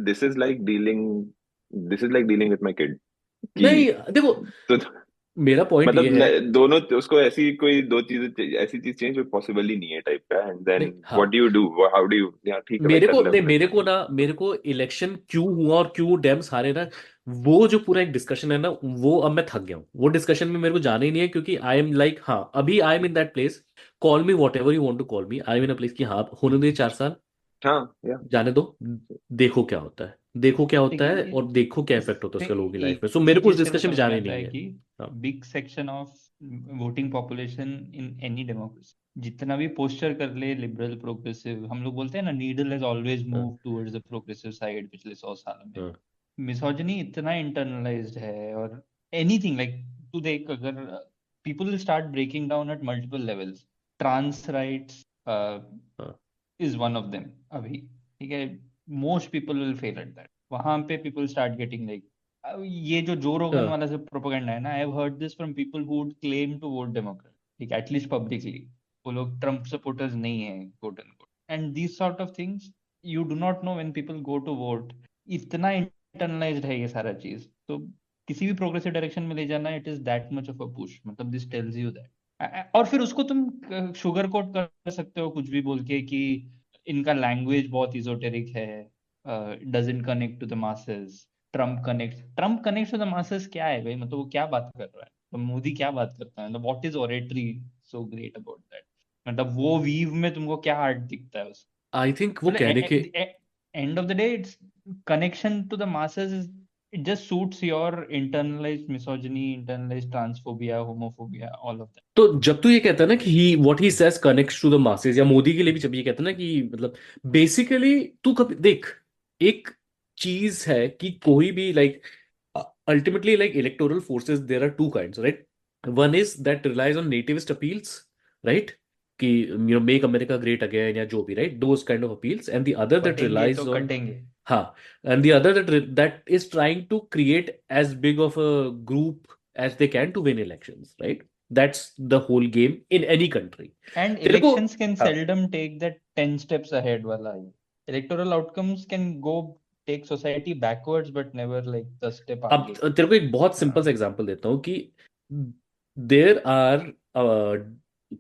this is like dealing with my kid कि नहीं देखो, तो मेरा पॉइंट ये है, दोनों उसको ऐसी कोई दो चीजें ऐसी चीज चाहिए जो पॉसिबल ही नहीं है टाइप का, एंड देन नहीं हाँ, what do you do, how do you, या ठीक है भाई मेरे कर को ले नहीं, अपने। मेरे को इलेक्शन क्यों हुआ और क्यों डेम्स हारे ना, वो जो पूरा एक डिस्कशन है ना, वो अब मैं थक गया हूँ। वो डिस्कशन में मेरे को जाना ही नहीं है, क्योंकि आई एम लाइक, हाँ अभी I am in that place, call me whatever you want to call me, I am in a place कि हाँ होने दे 4 साल, हाँ या जाने दो, देखो क्या होता है, देखो क्या होता लेकिन है, और देखो क्या इफेक्ट होता है इससे उसका लोगों की लाइफ एक में। सो मेरे एक को उस चीज से तो डिस्कशन में समझ में जाना ही आता नहीं है है। कि हाँ big section of voting population in any democracy, जितना भी पोस्टर कर ले लिबरल प्रोग्रेसिव, हम लोग बोलते हैं ना, नीडल हैज ऑलवेज हाँ move towards the progressive side पिछले 100 सालों में। हाँ मिसोजिनी इतना इंटरनलाइज्ड है, और एनीथिंग लाइक, तू देख, अगर people will start breaking down at multiple levels, trans rights हाँ इज वन ऑफ देम अभी, ठीक है, most people will fail at that, वहां पे पीपल स्टार्ट गेटिंग लाइक, ये जो जो रोगन हाँ वाला सब प्रोपेगेंडा है ना, I have heard this from people who would claim to vote Democrat, ठीक, एटलीस्ट पब्लिकली, वो लोग ट्रम्प सपोर्टर्स नहीं है, quote end and this sort of things you do not know when people go to vote. इतना internalised है ये सारा चीज, तो किसी भी प्रोग्रेसिव डायरेक्शन में ले जाना, it is that much of a push, मतलब दिस टेल्स यू दैट। और फिर उसको तुम शुगर कोट कर सकते हो कुछ भी बोल के कि इनका लैंग्वेज बहुत इजोटेरिक है, doesn't connect to the masses, Trump connect to the masses क्या है भाई, मतलब वो क्या बात कर रहा है, तो मोदी क्या बात करता है, मतलब what is oratory so great about that, मतलब वो वीव में तुमको क्या आर्ट दिखता है उसका, आई थिंक वो कहने के, मतलब end of the day it's connection to the masses is, it just suits your internalized misogyny, internalized transphobia, homophobia, all of that. तो जब तू ये कहता है ना कि he what he says connects to the masses, या मोदी के लिए भी जब ये कहता है ना कि मतलब बेसिकली, तू कभी देख, एक चीज है कि कोई भी like ultimately like electoral forces, there are two kinds, right? One is that relies on nativist appeals, right, कि you know make America great again या जो भी, right, those kind of appeals, and the other that कटेंगे relies तो on, कटेंगे। हाँ, and the other that is trying to create as big of a group as they can to win elections, right? That's the whole game in any country. And तेरे को, elections can हाँ, seldom take that 10 steps ahead wala hai. Electoral outcomes can go take society backwards but never like the step अब आगे। तेरे को एक बहुत simple हाँ, सा एग्जांपल देता हूँ कि there are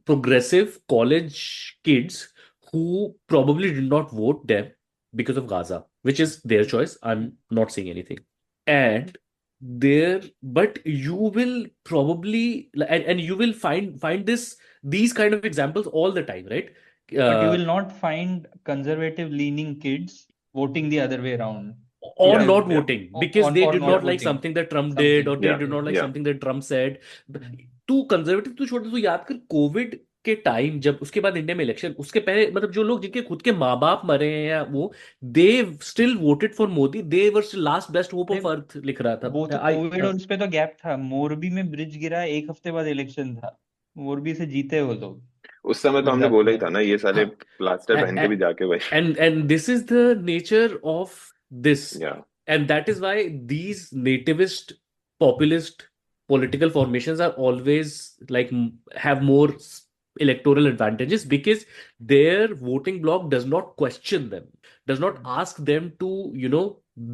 progressive college kids who probably did not vote them because of Gaza, which is their choice. I'm not saying anything. And there, but you will probably, and you will find these kind of examples all the time, right? but you Uh, will not find conservative leaning kids voting the other way around, or या because not या voting because they or did या not not like voting something that Trump did, something, or they या did not like या something that Trump said. Hmm. तू conservative तू छोड़ दे, तू याद कर कोविड के टाइम जब उसके बाद इंडिया में इलेक्शन, उसके पहले मतलब जो लोग जिनके खुद के माँ बाप मरे हैं या वो, they still voted for Modi, they were last best hope of अरे अर्थ, लिख रहा वो तो था आई। कोविड और उस पे तो गैप था, मोरबी में ब्रिज गिरा, एक हफ्ते बाद इलेक्शन था, मोरबी से जीते वो लोग उस समय तो हमने गुजरात बोला ही में। था ना, ये साले हाँ, प्लास्टर पहन के भी जाके भाई। and this is the nature of this, या and that is why these nativist populist political formations are always like have more electoral advantages, because their voting bloc does not question them, does not ask them to, you know,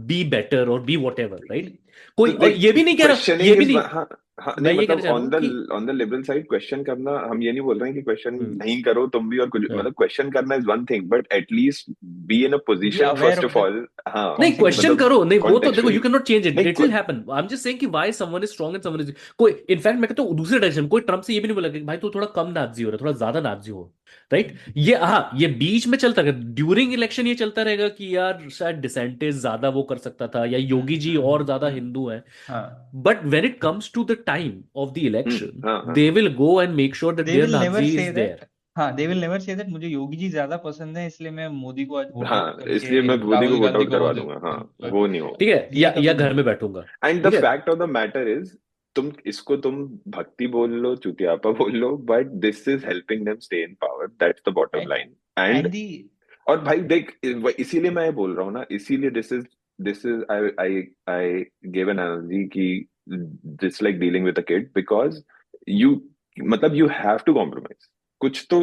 be better or be whatever, right? तो कोई, और देख ये भी नहीं कह रहा, ये क्वेश्चनिंग भी इज, नहीं, हाँ हाँ मैं नहीं ये कहना मतलब चाह रहा हूँ कि on the liberal side question करना, हम ये नहीं बोल रहे हैं कि क्वेश्चन हम्म, नहीं करो तुम भी, और कुछ हाँ। मतलब क्वेश्चन करना is one thing, but at least be in a be position aware first of of the all. हाँ नहीं, क्वेश्चन कॉन्सिक्वेंसेस। मतलब करो, नहीं वो तो देखो, you contextually can not change it, नहीं it will happen. I am just saying कि why someone is strong and someone is, कोई इनफैक्ट मैं कहता हूँ दूसरे डायरेक्शन, कोई ट्रम्प से ये भी नहीं बोला कि भाई तू थोड़ा कम नाजी हो रहा है, थोड़ा ज्यादा नाजी हो, राइट? ये हाँ, ये बीच में चलता रहेगा, ड्यूरिंग इलेक्शन ये चलता रहेगा कि यार शायद डिसेंटिस ज्यादा वो कर सकता था, या योगी जी और ज्यादा हिंदू है, हाँ, but when it comes to the time of the election, हाँ हाँ they will go and make sure that they there will never Nazi say is that, there. हाँ, they will never say that मुझे योगी जी ज्यादा पसंद है इसलिए मैं मोदी को आज वोट आउट हाँ, करके इसलिए मैं मोदी को राहुल वोट गांधी आउट को करवा वोट, दूंगा, हाँ वो नहीं होगा। ठीक है, ये या कभी नहीं घर में होगा। बैठूंगा, एंड द ठीक है। Fact of the matter is, तुम इसको तुम भक्ति बोल लो, चुतियापा बोल लो, but this is helping them stay in power, that's the bottom and line. And and the और भाई देख, इसीलिए मैं बोल रहा हूँ ना, इसीलिए this is I I I give an energy की this like dealing with a kid, because you मतलब यू हैव टू कॉम्प्रोमाइज, कुछ तो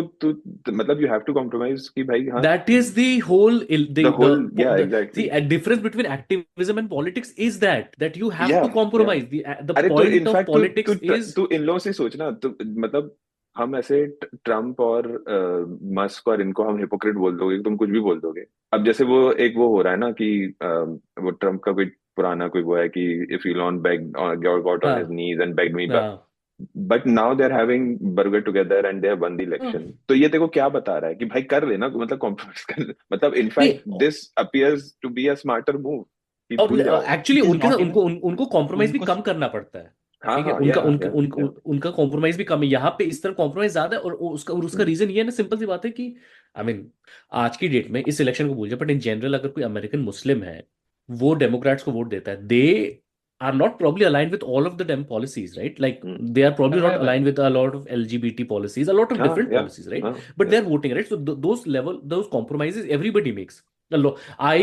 मतलब you have to compromise कि भाई हाँ That is the whole the whole yeah exactly see, a difference between activism and politics is that you have to yeah compromise. The अरे तो point of in fact politics is तू इन लोगों से सोचना तो मतलब हम ऐसे ट्रम्प और मस्क और इनको हम हिपोक्रेट बोल दोगे तुम कुछ भी बोल दोगे अब जैसे वो एक वो हो रहा है ना कि वो ट्रम्प का कोई पुराना कोई वो है कि if Elon begged or got on his हाँ knees and begged me हाँ but now they're having burger together and they have won the election तो ये तेरे को क्या बता रहा है कि भाई कर लेना मतलब कॉम्प्रोमाइज कर ले मतलब इनफैक्ट नहीं this appears to be a smarter move कि और भूल जाओ एक्चुअली इट इज उनके साथ नॉट इवन उनको कॉम्प्रोमाइज भी उनको कम करना पड़ता है हाँ ठीक है हाँ उनका या उनका उनका उनका कॉम्प्रोमाइज भी कम है यहाँ पे इस तरह कॉम्प्रोमाइज ज्यादा है और उसका रीजन ये है ना सिंपल सी बात है कि आई मीन आज की डेट में इस इलेक्शन को भूल जाए बट इन जनरल अगर कोई अमेरिकन मुस्लिम है वो डेमोक्रेट्स को वोट देता है दे are not probably aligned with all of the dem policies, right? Like they are probably not बराबर aligned with a lot of LGBT policies, a lot of हाँ different या policies, right? हाँ But they're voting, right? So those compromises everybody makes. I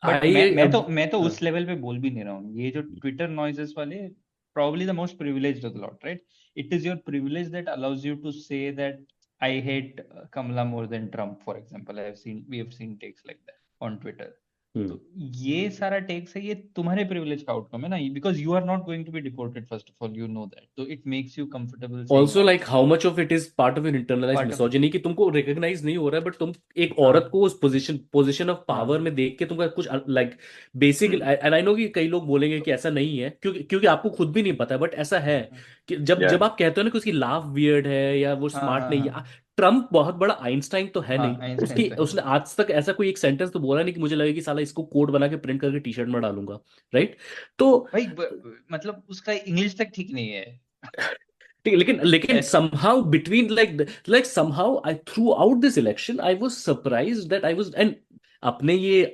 but I मैं तो हाँ उस level पे बोल भी नहीं रहा हूँ ये जो ट्विटर नॉइजेस वाले probably the most privileged of the lot, right? It is your privilege that allows you to say that I hate Kamala more than Trump, for example. We have seen takes like that on Twitter. तो ये सारा takes है ये तुम्हारे privilege का outcome है ना because you are not going to be deported first of all you know that तो it makes you comfortable also like how much of it is part of an internalized part of misogyny कि तुमको recognize नहीं हो रहा है but तुम एक हाँ औरत को उस पोजीशन ऑफ पावर हाँ में देख के तुमको कुछ like basic and I know कि कई लोग बोलेंगे कि ऐसा नहीं है क्योंकि आपको खुद भी नहीं पता बट ऐसा है कि जब या जब आप कहते हो ना कि उसकी लाफ वियर्ड है या वो हाँ स्मार्ट हाँ नहीं हाँ है ट्रम्प बहुत बड़ा आइंस्टाइन तो है हाँ नहीं आइंस्टाइन तो है उसने आज तक ऐसा कोई एक सेंटेंस तो बोला नहीं कि मुझे लगे कि साला इसको कोड बना के प्रिंट करके टी शर्ट में डालूंगा राइट तो भाई मतलब उसका इंग्लिश तक ठीक नहीं है ठीक है, लेकिन somehow between like somehow I throughout this election I was surprised that I was and अपने ये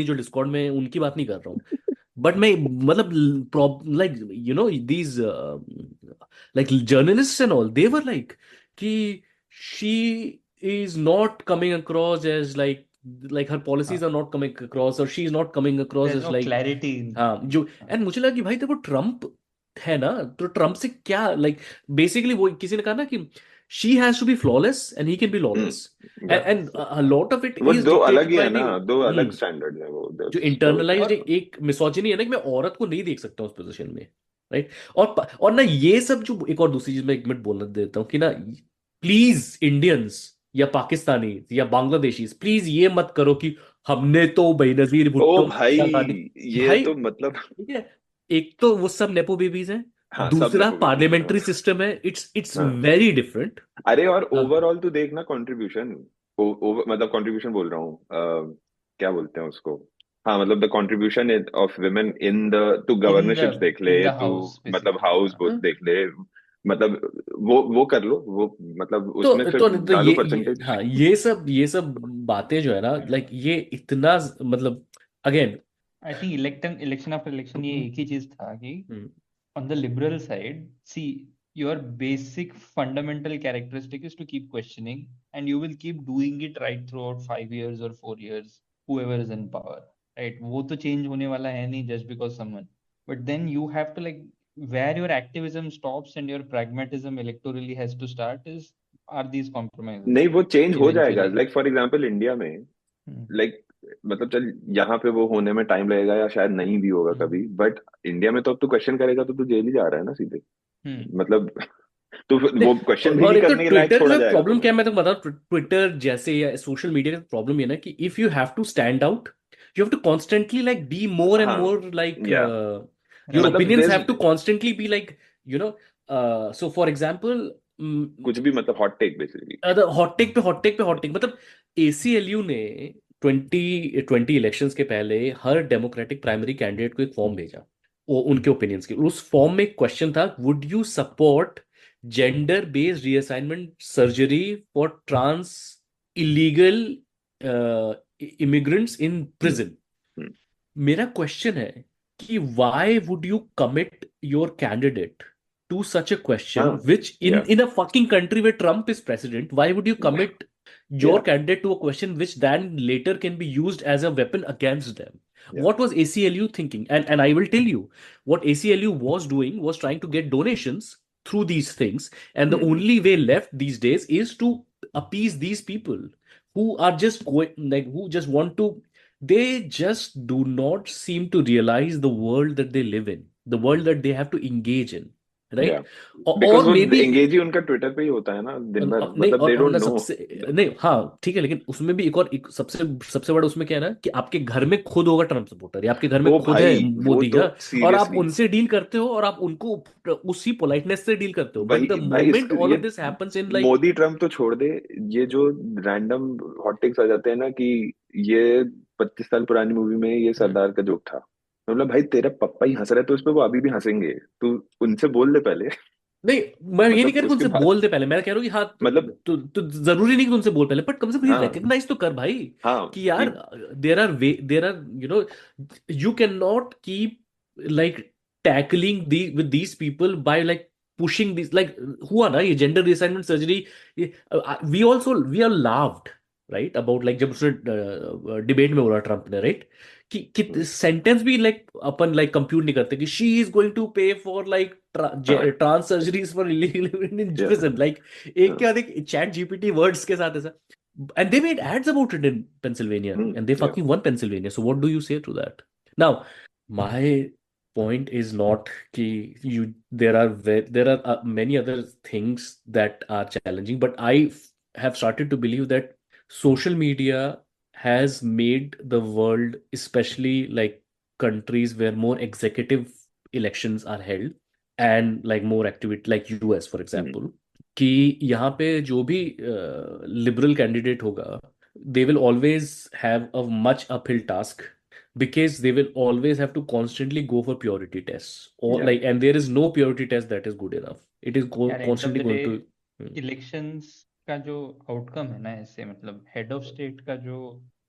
जो डिस्कॉर्ड में उनकी बात नहीं कर रहा हूँ बट मैं मतलब like you know these like journalists and all they were like कि she is not coming across as like her policies are not coming across or she is not coming across there's as no like clarity हाँ जो and मुझे लगा कि भाई देखो Trump है ना तो ट्रम्प से क्या लाइक बेसिकली वो किसी ने कहा ना कि she has to be flawless and he can be lawless या and a lot of it वो इज दो अलग डिक्टेटेड ही बाय है ना दो अलग द स्टैंडर्ड है वो जो that's इंटरनलाइज्ड बहुत और एक मिसोजिनी है ना कि मैं औरत को नहीं देख सकता उस पोजीशन में राइट और ना ये सब जो एक और दूसरी चीज मैं एक मिनट बोलना देता हूँ कि ना प्लीज इंडियंस या पाकिस्तानी या बांग्लादेशीज प्लीज ये मत करो कि हमने तो बेनजीर ओ भुट्टो भाई इंदिरा गांधी ये भाई तो मतलब ठीक है एक तो वो सब नेपो बेबीज हैं हाँ सब दूसरा नेपोटिज्म पार्लियामेंटरी सिस्टम है इट्स हाँ वेरी डिफरेंट अरे और ओवरऑल तो देखना कंट्रीब्यूशन मतलब कंट्रीब्यूशन बोल रहा हूँ क्या बोलते हैं उसको हाँ मतलब the contribution of women in the तू गवर्नरशिप्स देख ले in the तू house मतलब basically हाउस बोथ देख ले मतलब वो कर लो वो मतलब तो उसमें फिर तो तो डालो ये परसेंटेज हाँ ये सब बातें जो है ना लाइक ये इतना मतलब again I think election after election ये एक ही चीज था कि on the liberal side, see, your basic fundamental characteristic is to keep questioning, and you will keep doing it right throughout 5 years or 4 years, whoever is in power, right? वो तो change होने वाला है नहीं just because someone. But then you have to like where your activism stops and your pragmatism electorally has to start is are these compromises नहीं वो change हो जाएगा eventually? Like for example India में like मतलब चल यहाँ पे वो होने में टाइम लगेगा या शायद नहीं भी होगा कभी बट इंडिया में तो अब तू क्वेश्चन करेगा तो तू जेल ही जा रहा है ना सीधे मतलब तो वो क्वेश्चन भी और नहीं एक तो करने के लायक ट्विटर छोड़ा का जाएगा प्रॉब्लम तुम्हें क्या है मैं तो बताऊं ट्विटर जैसे या सोशल मीडिया का प्रॉब्लम ये ना कि if you have to stand out you have to constantly like be more and हाँ मोर लाइक या your मतलब opinions there's have to constantly be like you know so for example कुछ भी मतलब hot take basically the hot take पे hot take पे hot take मतलब ACLU ने 2020 इलेक्शंस के पहले हर डेमोक्रेटिक प्राइमरी कैंडिडेट को एक फॉर्म भेजा वो उनके ओपिनियंस के उस फॉर्म में एक क्वेश्चन था would you support gender based reassignment surgery for trans illegal immigrants in prison मेरा क्वेश्चन है कि why would you commit your candidate to such a question हाँ which या in a fucking country where Trump is president why would you commit your या candidate to a question which then later can be used as a weapon against them या what was ACLU thinking and I will tell you what ACLU was doing was trying to get donations through these things, and the only way left these days is to appease these people who are just going, like, who just want to, they just do not seem to realize the world that they live in, the world that they have to engage in, right? Yeah. Because और वो maybe engage ही उनका Twitter पे ही होता है ना दिन भर, नहीं, मतलब दे और डोंट ना नो। सबसे नहीं, हाँ ठीक है, लेकिन उसमें भी एक सबसे सबसे बड़ा उसमें क्या है ना, कि आपके घर में खुद होगा ट्रम्प सपोर्टर, या आपके घर में ओ खुद है भाई वो मोदी तो का, और आप सीरियसली उनसे डील करते हो, और आप उनको उसी पोलाइटनेस से डील करते हो, बट भाई द भाई मोमेंट ऑल ये of this happens in like, Modi Trump तो छोड़ दे, ये जो रैंडम हॉट टेक्स आ जाते हैं ना कि ये 25 साल पुरानी मूवी में ये सरदार का जोक था, मतलब भाई तेरा पप्पा ही हंस रहा है तो उस पे वो अभी भी हंसेंगे, तू उनसे बोल दे पहले। नहीं मैं ये नहीं मतलब कह रहा कि उसके उनसे बाद बोल दे पहले, मैं कह रहा हूँ कि हाँ मतलब तो जरूरी नहीं कि उनसे बोल पहले, बट कम से कम हाँ रिकग्नाइज तो कर भाई, हाँ कि यार there are you know, you can not keep like tackling the with these people by like pushing this, like हुआ ना ये gender reassignment surgery, we are laughed right about, like जब उसने डिबेट में बोला ट्रम्प ने, राइट, कि sentence भी लाइक अपन लाइक कंप्यूट नहीं करते कि she is going to pay for like trans surgeries for illegal in prison, like एक के बाद एक चैट जीपीटी वर्ड्स के साथ ऐसा, and they made ads about it in Pennsylvania and they fucking won Pennsylvania, so what do you say to that? Now my point is not ki you, there are many other things that are challenging, but I have started to believe that social media has made the world, especially like countries where more executive elections are held and like more activity, like US for example, कि यहाँ पे जो भी liberal candidate होगा, they will always have a much uphill task because they will always have to constantly go for purity tests, or Yeah. like, and there is no purity test that is good enough. It is यार end of constantly the going day to elections का जो outcome है ना, इससे मतलब head of state का जो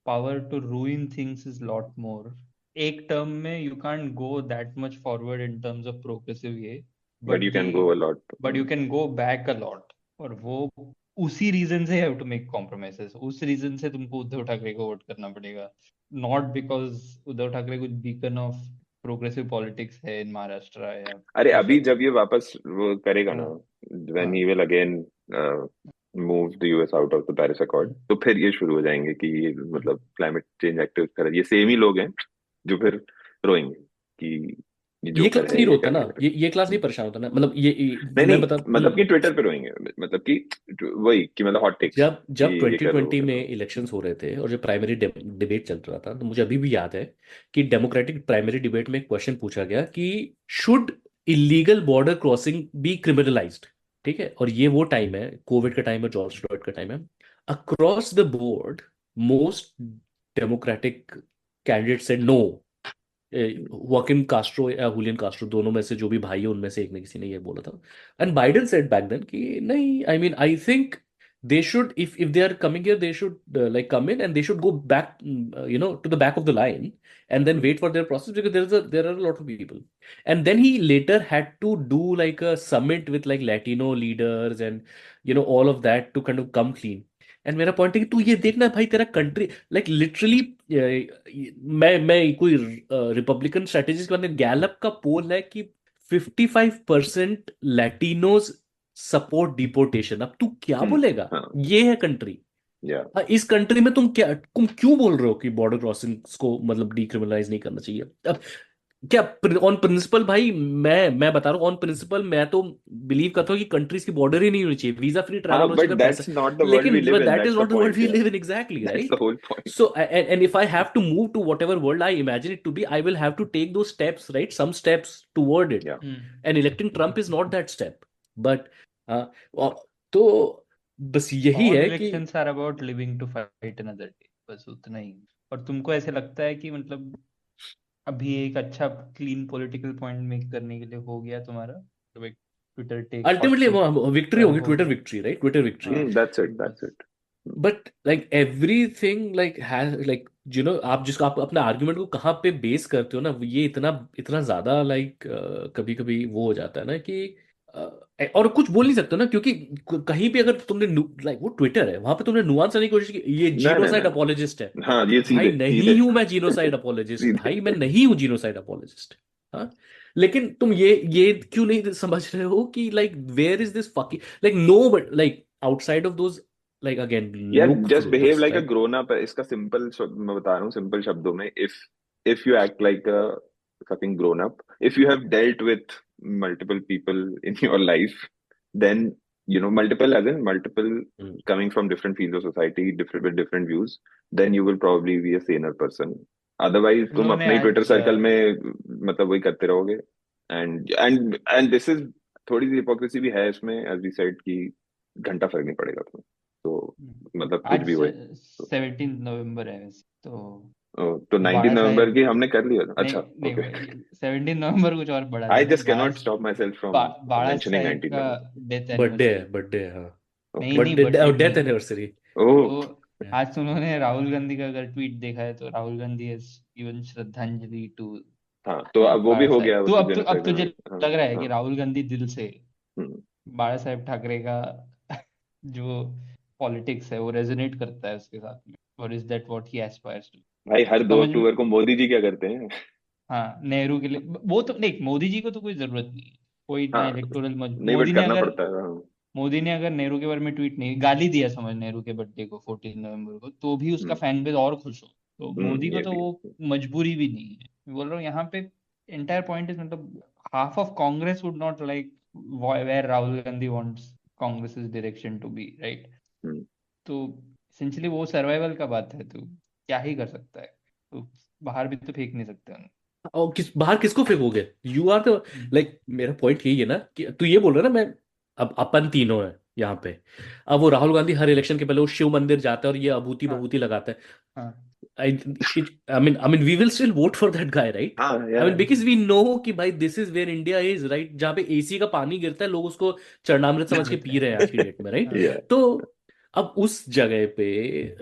power to ruin things is lot more, एक टर्म में you can't go that much forward in terms of progressive ये, but you can go a lot. But you can go back a lot, और वो उसी reason से have to make compromises, उस reason से तुमको उद्धव ठाकरे को वोट करना पड़ेगा, नॉट बिकॉज उद्धव ठाकरे कुछ बीकन ऑफ प्रोग्रेसिव पॉलिटिक्स है इन महाराष्ट्र या अरे अभी ऐसा। जब ये वापस वो करेगा ना, when he will again move the US out of the Paris Accord, तो फिर ये शुरू हो जाएंगे कि ये मतलब क्लाइमेट चेंज एक्टिविस्ट कर, ये सेम ही लोग हैं जो फिर रोएंगे कि ये ये जोकर क्लास है, नहीं ये रोता क्या ना, कर रहा है। ये क्लास नहीं परेशान होता ना, मतलब ये नहीं मैं नहीं बता मतलब कि ट्विटर पे रोएंगे, मतलब कि वही कि मतलब हॉट टेक्स जब कि जब ये कर रहे हो 2020 कर में रहे हो। इलेक्शंस हो रहे थे और जब प्राइमरी डिबेट चल रहा था, तो मुझे अभी भी याद है कि डेमोक्रेटिक प्राइमरी डिबेट में एक क्वेश्चन पूछा गया कि should illegal border crossing be criminalised, ठीक है, और ये वो टाइम है, कोविड का टाइम है, जॉर्ज फ्लॉयड का टाइम है, across the board most Democratic candidate said no, Joaquin Castro या हुलियन कास्ट्रो दोनों में से जो भी भाई है उनमें से एक ने किसी ने ये बोला था, and Biden said back then कि नहीं, I mean I think they should, if they are coming here, they should like come in and they should go back, to the back of the line and then wait for their process, because there are a lot of people. And then he later had to do like a summit with like Latino leaders and all of that to kind of come clean. And मेरा point है कि तू ये देखना भाई, तेरा country like literally, मैं कोई रिपब्लिकन स्ट्रेटेजिस्ट के बाद गैलप का पोल है कि 55% लैटिनोज सपोर्ट डिपोर्टेशन। अब तू क्या बोलेगा? हाँ ये है कंट्री। या इस कंट्री में तुम क्यों बोल रहे हो कि बॉर्डर क्रॉसिंग को मतलब डिक्रिमिनलाइज नहीं करना चाहिए? अब क्या ऑन प्रिंसिपल भाई, मैं बता रहा हूँ ऑन प्रिंसिपल मैं तो बिलीव करता हूँ कि कंट्रीज की बॉर्डर ही नहीं होनी चाहिए, वीजा फ्री ट्रैवल हाँ होना बट चाहिए, that's not the world we लेकिन live in, that is that's the not the world point we यार, live in, exactly that's right? The whole point. So, and if I have to move to whatever world I imagine it to be, I will have to take those steps, right? Some steps toward it. या And electing Trump is not that step. But तो बस यही all है कि elections are about living to fight another day, बस उतना ही। और तुमको ऐसे लगता है कि मतलब अभी एक अच्छा क्लीन पॉलिटिकल पॉइंट मेक करने के लिए हो गया तुम्हारा, तो एक Twitter take, hot ultimately take victory होगी, हो ट्विटर गया। Victory, right? Twitter victory. हाँ दैट्स इट दैट्स बस। It. But like everything like has like आप जिसको आप अपने आर्ग्यूमेंट को कहाँ पे बेस करते हो ना, ये इतना इतना ज्यादा लाइक कभी कभी वो हो जाता है ना कि और कुछ बोल नहीं सकते ना, क्योंकि कहीं पे अगर तुमने लाइक वो ट्विटर है, वहां पे तुमने नुआंस करने की कोशिश की, ये ना ना जीनोसाइड ना अपोलोजिस्ट है। हाँ ये भाई सीधे नहीं सीधे हूं मैं जीनोसाइड अपोलोजिस्ट, सीधे भाई मैं नहीं हूं जीनोसाइड अपोलोजिस्ट। हाँ, लेकिन तुम ये क्यों नहीं समझ रहे हो कि like where is this fucking like no but like outside of those like again यार look just behave like a right grown up है, इसका सिंपल मैं बता रहा हूँ सिंपल शब्दों में, if you act like a fucking grown up, if you have dealt with multiple people in your life, then multiple as in multiple coming from different fields of society, different with different views, then you will probably be a saner person. Otherwise इन तुम लोगों ने अपने Twitter आज circle में मतलब वही करते रहोगे, एंड दिस इज थोड़ी सी हिपोक्रेसी भी है इसमें, एज वी सेड कि घंटा फर्क नहीं पड़ेगा तुम्हें, तो मतलब कुछ आज भी हुए तो 17 नवंबर है वैसे तो तो 19 बाला नवंबर साहेब की हमने कर लिया था, नहीं अच्छा नहीं ओके। भाई 17 नवंबर कुछ और बड़ा आई दिन है just cannot stop myself from Bala mentioning Saheb 19 का नवंबर। डेथ बर्थडे एनिवर्सरी है हाँ नहीं ओके नहीं बर्थडे बर्थडे डेथ नहीं एनिवर्सरी ओह तो आज उन्होंने राहुल गांधी का अगर ट्वीट देखा है तो राहुल गांधी हैज गिवन श्रद्धांजलि टू हाँ, तो अब वो भी बाला हो साहेब गया तो उसी अब दिन अब फिर। तुझे हाँ लग रहा है कि हाँ। राहुल गांधी दिल से हम्म, बाला साहेब ठाकरे का जो पॉलिटिक्स है वो रेजोनेट करता है उसके साथ में और is that what he aspires to भाई हर 2 समझ में अक्टूबर को मोदी जी क्या करते हैं? हाँ नेहरू के लिए वो तो नहीं मोदी जी को तो कोई जरूरत नहीं है कोई ना हाँ इलेक्टोरल नहीं, बट करना पड़ता है हाँ। मोदी ने अगर नेहरू के बारे में ट्वीट नहीं गाली दिया समझ नेहरू के बर्थडे को 14 नवंबर को तो भी उसका हम्म फैन बेस और खुश हो तो मोदी को ये तो भी वो है। मजबूरी भी नहीं है मैं बोल रहा हूँ यहाँ पे एंटायर पॉइंट इज मतलब half of Congress would not like where Rahul Gandhi wants Congress direction to be right hmm, तो एसेंशियली वो सर्वाइवल का बात है तो क्या ही कर सकता है तो बाहर भी तो फेंक नहीं सकते उन्हें और बाहर किसको फेंकोगे you are the hmm, like मेरा पॉइंट यही है ना कि तू ये बोल रहा है ना मैं अब अपन तीनों है यहाँ पे अब वो राहुल गांधी हर इलेक्शन के पहले वो शिव मंदिर जाता है और ये अभूति हाँ बभूति लगाता है हाँ I mean we will still vote for that guy right हाँ I mean यार because we know कि भाई this is where India is right जहाँ पे एसी का पानी गिरता है लोग उसको चरणामृत समझ के पी रहे हैं आज की डेट में राइट हाँ यार तो अब उस जगह पे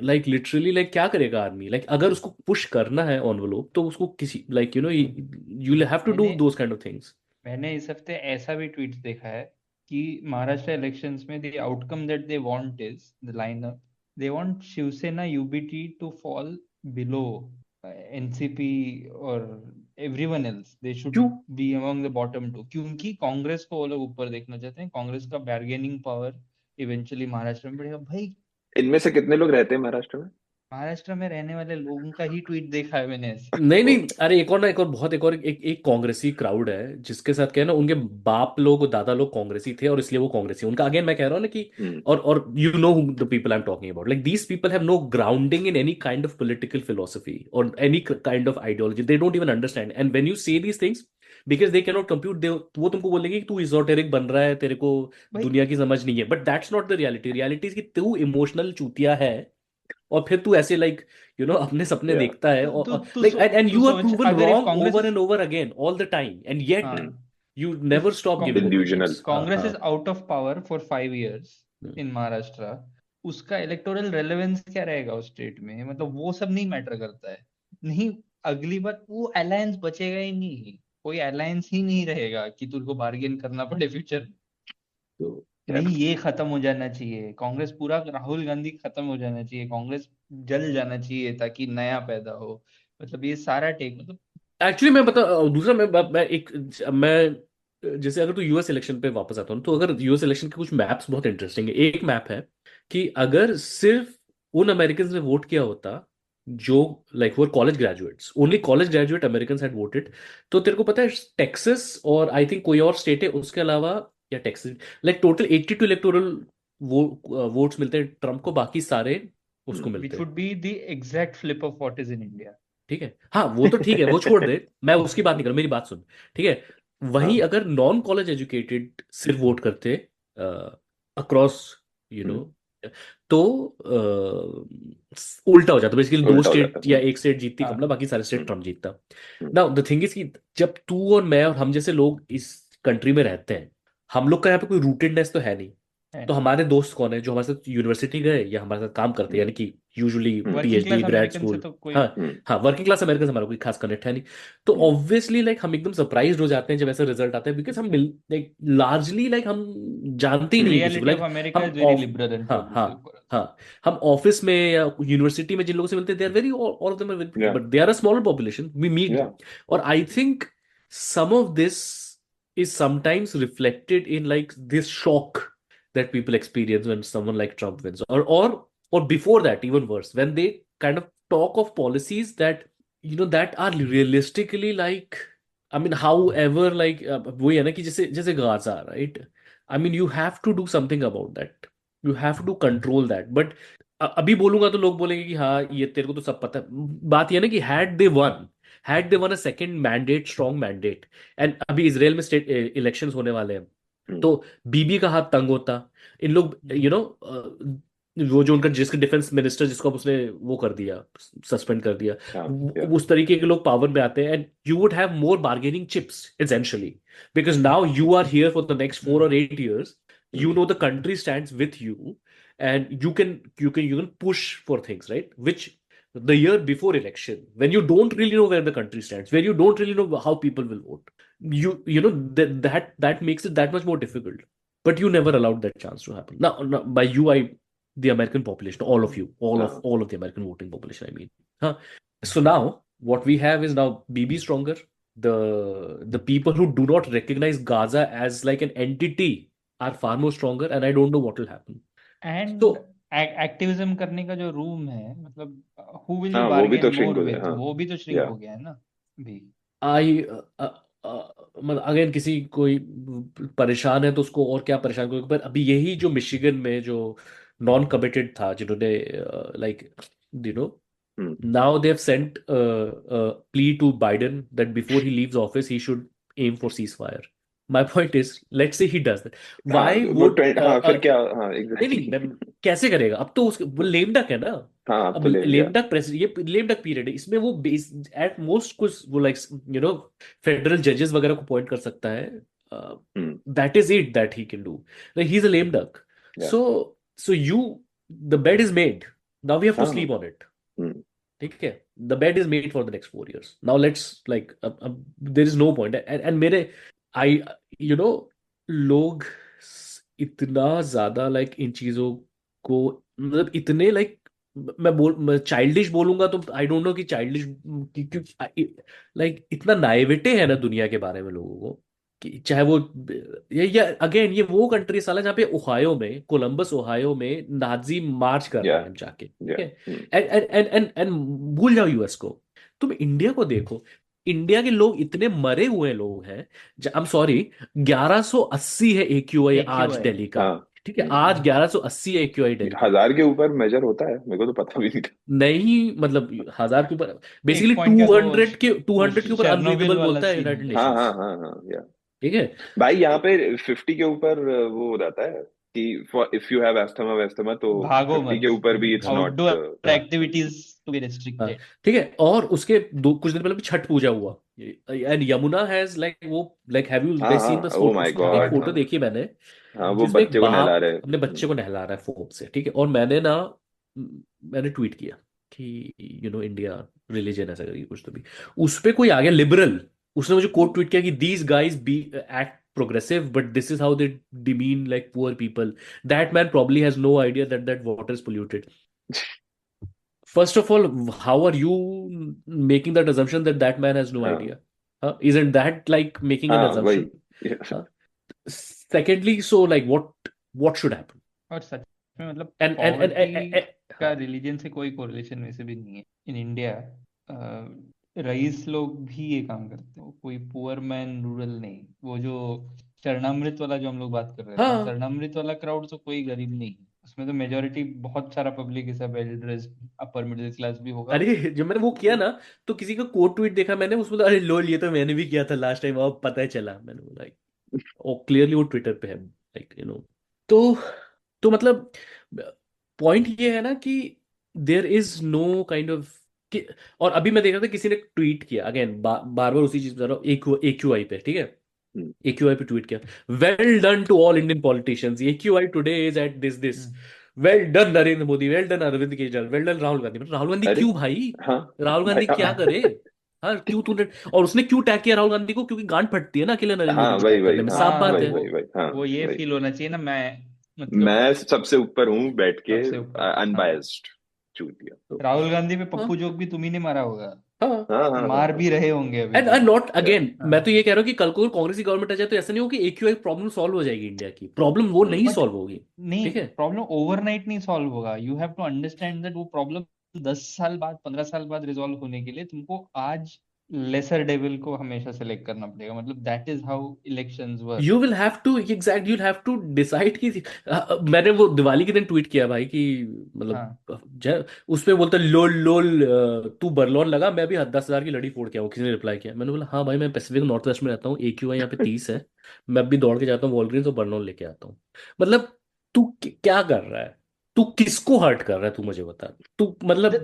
लाइक लिटरली लाइक क्या करेगा आदमी लाइक अगर उसको पुश करना है एनवलप तो उसको किसी like you have to do मैंने दोस काइंड ऑफ थिंग्स मैंने इस हफ्ते ऐसा भी ट्वीट देखा है कि महाराष्ट्र इलेक्शंस में the outcome that they want is the lineup they want Shiv Sena UBT to fall below NCP और एवरीवन एल्स दे शुड क्यों be among the bottom two क्योंकि कांग्रेस को वो लोग ऊपर देखना चाहते हैं कांग्रेस का बार्गेनिंग पावर इवेंचुअली महाराष्ट्र में बढ़ेगा भाई इनमें से कितने लोग रहते हैं महाराष्ट्र में? महाराष्ट्र में रहने वाले लोगों का ही ट्वीट देखा है मैंने ऐसे नहीं ओ, नहीं अरे एक और एक कांग्रेसी क्राउड है जिसके साथ क्या है ना उनके बाप लोग दादा लोग कांग्रेसी थे और इसलिए वो कांग्रेसी उनका अगेन मैं कह रहा हूँ ना कि हम्म और you know the people I am talking about like these people have no grounding in any kind of political philosophy और any kind of ideology they don't even understand and when you say these things because they can not compute they वो तुमको बोलेंगे कि तू esoteric बन रहा है तेरे को भाई दुनिया की समझ नहीं है but that's not the reality reality is कि तू इमोशनल चूतिया है और फिर तू ऐसे लाइक अपने सपने या देखता है तू और तू लाइक एंड तू यू आर सोच प्रूवन अगर if wrong Congress over is and over again all the time and yet हाँ you never if stop giving delusional. Opinions हाँ कांग्रेस हाँ is out of power for 5 years in Maharashtra उसका electoral relevance क्या रहेगा उस state में मतलब वो सब नहीं मैटर करता है नहीं अगली बार वो अलायंस बचेगा ही नहीं कोई अलायंस ही नहीं रहेगा कि तुझको बार्गेन करना पड़े फ्यूचर में तो कि यार नहीं ये खत्म हो जाना चाहिए कांग्रेस पूरा राहुल गांधी खत्म हो जाना चाहिए कांग्रेस जल जाना चाहिए ताकि नया पैदा हो मतलब ये सारा टेक मतलब एक्चुअली मैं बता दूसरा मैं जैसे अगर तू यूएस इलेक्शन पे वापस आता हूँ तो अगर यूएस इलेक्शन के कुछ मैप्स बहुत इंटरेस्टिंग है एक मैप है कि अगर सिर्फ उन अमेरिकन ने वोट किया होता जो लाइक वो college graduates only college graduate American had voted तो तेरे को पता है टेक्सास और आई थिंक कोई और स्टेट है उसके अलावा या Texas like total 82 electoral votes मिलते हैं ट्रम्प को बाकी सारे उसको मिलते विच हैं would be the exact flip of what is in India ठीक है हाँ वो तो ठीक है वो छोड़ दे मैं उसकी बात नहीं कर रहा मेरी बात सुन ठीक है हाँ वहीं अगर नॉन कॉलेज एजुकेटेड सिर्फ वोट करते अक्रॉस यू नो तो उल्टा हो जाता बेसिकली दो उल्टा हो जाता स्टेट है। या एक स्टेट जीतती हाँ कमला बाकी सारे स्टेट हम्म ट्रम्प जीतता हम्म नाउ द थिंग इज कि जब तू और मैं और हम जैसे लोग इस कंट्री में रहते हैं हम लोग का यहाँ पे कोई रूटेडनेस तो है नहीं है तो हमारे दोस्त कौन है जो हमारे साथ यूनिवर्सिटी गए या हमारे साथ काम करते हैं यानी कि usually working PhD class grade American से स्कूल तो कोई हाँ हम्म हाँ वर्किंग क्लास अमेरिकन से हमारा कोई खास कनेक्ट है नहीं तो हम्म ऑब्वियसली लाइक हम एकदम सरप्राइज हो जाते हैं जब ऐसा रिजल्ट आता है बिकॉज हम लाइक लार्जली लाइक हम जानते ही नहीं है किसी को रियलिटी ऑफ लाइक अमेरिका हम is very of liberal and हाँ हाँ प्रोग्रेसिव हाँ हम ऑफिस में या यूनिवर्सिटी में जिन लोगों से मिलते हैं they are very all of them are yeah but they are a smaller population we meet या देम और I think some of this is sometimes reflected in like this shock that people experience when someone like Trump wins, or before that, even worse, when they kind of talk of policies that that are realistically like, I mean, however, like वही है ना कि जैसे जैसे Gaza, right? I mean, you have to do something about that. You have to control that. But अभी बोलूंगा तो लोग बोलेंगे कि हाँ ये तेरे को तो सब पता है. बात ये है ना कि had they won a second mandate, strong mandate, and अभी इसराइल में स्टेट इलेक्शंस होने वाले हैं, तो बीबी का हाथ तंग होता. इन लोग वो जो उनका जिसका डिफेंस मिनिस्टर जिसको अब उसने वो कर दिया, सस्पेंड कर दिया, उस तरीके के लोग पावर में आते हैं, and you would have more bargaining chips essentially, because now you are here for the next 4 or 8 years. You know the country stands with you, and you can push for things, right? Which the year before election, when you don't really know where the country stands, where you don't really know how people will vote, you know that makes it that much more difficult. But you never allowed that chance to happen. Now by you, the American population, all of you, all of the American voting population, I mean. Huh? So now what we have is now BB stronger. The people who do not recognize Gaza as like an entity are far more stronger, and I don't know what will happen. And So activism करने का जो room है, मतलब who will हाँ you वो भी तो bargain shrink मोर हो गया. विद, हाँ वो भी तो श्रिंक या हो गया है ना भी. मतलब अगेन किसी कोई परेशान है तो उसको और क्या परेशान करेगा. पर अभी यही जो मिशिगन में जो नॉन कमिटेड था, जिन्होंने like now they have sent a plea to Biden that before he leaves office he should aim for ceasefire. My point is, let's say he does that. हाँ Why वो would हाँ फिर क्या. हाँ नहीं exactly. कैसे करेगा? अब तो उसके वो लेम डक है ना. हाँ अब अब तो ले लिया. लेम डक प्रेसिडेंट, ये लेम डक पीरियड है, इसमें वो एट मोस्ट कुछ वो लाइक फेडरल जजेस वगैरह को अपॉइंट कर सकता है. That is it that he can do. Like he is a lame duck. Yeah. So you the bed is made, now we have to हाँ स्लीप ऑन इट. हम्म, ठीक है, the bed is made for the next 4 years. Now let's like there is no point. And मेरे आई लोग इतना ज्यादा like in चीजों को, मतलब इतने लाइक, मैं चाइल्डिश बोलूंगा तो आई डोंट नो कि चाइल्डिश, लाइक इतना नाइवेटे है ना दुनिया के बारे में लोगों को, कि चाहे वो ये अगेन ये वो कंट्री साला जहाँ पे ओहायो में, कोलंबस ओहायो में नाजी मार्च कर रहे या हैं जाके. ठीक या है, एंड भूल जाओ यूएस को, तुम इंडिया को देखो. इंडिया के लोग इतने मरे हुए लोग हैं. आई एम सॉरी, 1180 है AQI आज AQI दिल्ली का. हाँ ठीक है, आज 1180 है AQI दिल्ली का. 1000 के ऊपर मेजर होता है, मेरे को तो पता भी नहीं था. नहीं मतलब 1000 के ऊपर, एक बेसिकली पॉइंट क्या, तो 200 के वो 200 के ऊपर चेरनोबिल अनलिवेबल वाला बोलता है सीन यूनाइटेड है. हाँ नेशंस. हाँ हाँ हाँ या ठीक है. भाई यहाँ पे 50 के ऊपर वो हो जाता है कि इफ यू हैव एस्थमा तो भागो 50 मत, के ऊपर भी it's not. Outdoor activities to be हाँ, रेस्ट्रिक्टेड. ठीक है. और उसके कुछ दिन पहले भी छठ पूजा हुआ, एंड यमुना हैज लाइक वो लाइक हैव यू हाँ गाइस सीन हाँ द ओ माय एक गॉड. फोटो हाँ देखी मैंने, हाँ वो जिसमें एक बच्चे को नहला बाप रहे. अपने बच्चे को नहला रहा है फोम से. ठीक है, और मैंने ट्वीट किया कि इंडिया रिलीजन ऐसा करके कुछ, तो भी उस पे कोई आ गया लिबरल, उसने मुझे कोट ट्वीट किया कि these guys be act progressive, but this is how they demean like poor people. That man probably has no idea that water is polluted. First of all, how are you making that assumption that man has no हाँ idea? Isn't that like making an हाँ वही. assumption? Secondly, so like what should happen? और सच में मतलब And poverty का हाँ, religion से कोई कोरिलेशन वैसे भी नहीं है इन इंडिया. रईस लोग भी ये काम करते हैं, कोई पुअर मैन रूरल नहीं. वो जो चरणामृत वाला जो हम लोग बात कर रहे थे, हाँ, चरणामृत वाला क्राउड तो कोई गरीब नहीं है उसमें. तो मेजोरिटी बहुत सारा पब्लिक है, सब well dressed upper middle class भी होगा. अरे जब मैंने वो किया ना, तो किसी का कोट ट्वीट देखा मैंने, उसमें तो अरे लोल ये तो मैंने भी किया था लास्ट टाइम, अब पता है चला. मैंने बोला और क्लियरली वो ट्विटर पे है, लाइक तो मतलब पॉइंट ये है ना कि there is no kind of, और अभी मैं देख रहा था किसी ने ट्वीट किया अगेन, बार बार उसी चीज बता रहा हूँ, AQI पे. ठीक है, AQI पे ट्वीट किया, well done to all Indian politicians, AQI today is at this. Well done Narendra Modi, well done Arvind Kejriwal, well done Rahul Gandhi. Rahul Gandhi अरे क्यों भाई? हाँ राहुल गांधी क्या करे? हाँ क्यों तूने, और उसने क्यों टैग किया राहुल गांधी को? क्योंकि गांड फटती है ना अकेले नरेंद्र हाँ मोदी को वही टैग वही करने में, हाँ साफ बात वही है. वही हाँ वो ये वही. फील होना चाहिए ना, मैं मतलब मैं सबसे ऊपर हूँ बैठ के सबसे ऊपर. हाँ, अनबायस्ड चूतिया. राहुल गांधी पे हाँ, पप्पू जोक भी तुम ही ने मारा होगा. हाँ हाँ मार भी रहे होंगे अभी एंड तक। नॉट अगेन, हाँ। मैं तो ये कह रहा हूँ कि कल को कांग्रेस की गवर्नमेंट आ जाए तो ऐसा नहीं हो कि AQI प्रॉब्लम सॉल्व हो जाएगी इंडिया की, प्रॉब्लम वो नहीं बट सॉल्व होगी। नहीं, ठीक है, प्रॉब्लम ओवरनाइट नहीं सॉल्व होगा। You have to understand that वो प्रॉब्लम 10 साल बाद 15 साल बाद रिजॉल्व होने के लिए तुमको आज लेसर डेविल को हमेशा सेलेक्ट करना पड़ेगा। मतलब that is how elections work. You will have to exact, you will have to decide कि मैंने वो दिवाली के दिन ट्वीट किया भाई कि हाँ मतलब उसमें बोलता लोल लोल तू बरलॉन लगा, मैं भी 10,000 की लड़ी फोड़ के आऊँ, किसी ने रिप्लाई किया। मैंने बोला हाँ भाई, मैं पैसिफिक नॉर्थ वेस्ट में रहता हूँ, AQI यहाँ पे 30 है, मैं भी दौड़ के जाता हूँ वॉलग्रीन्स और बरलॉन लेके आता हूँ। मतलब तू क्या कर रहा है, तू किसको हर्ट कर रहा है, तू मुझे बता। तू मतलब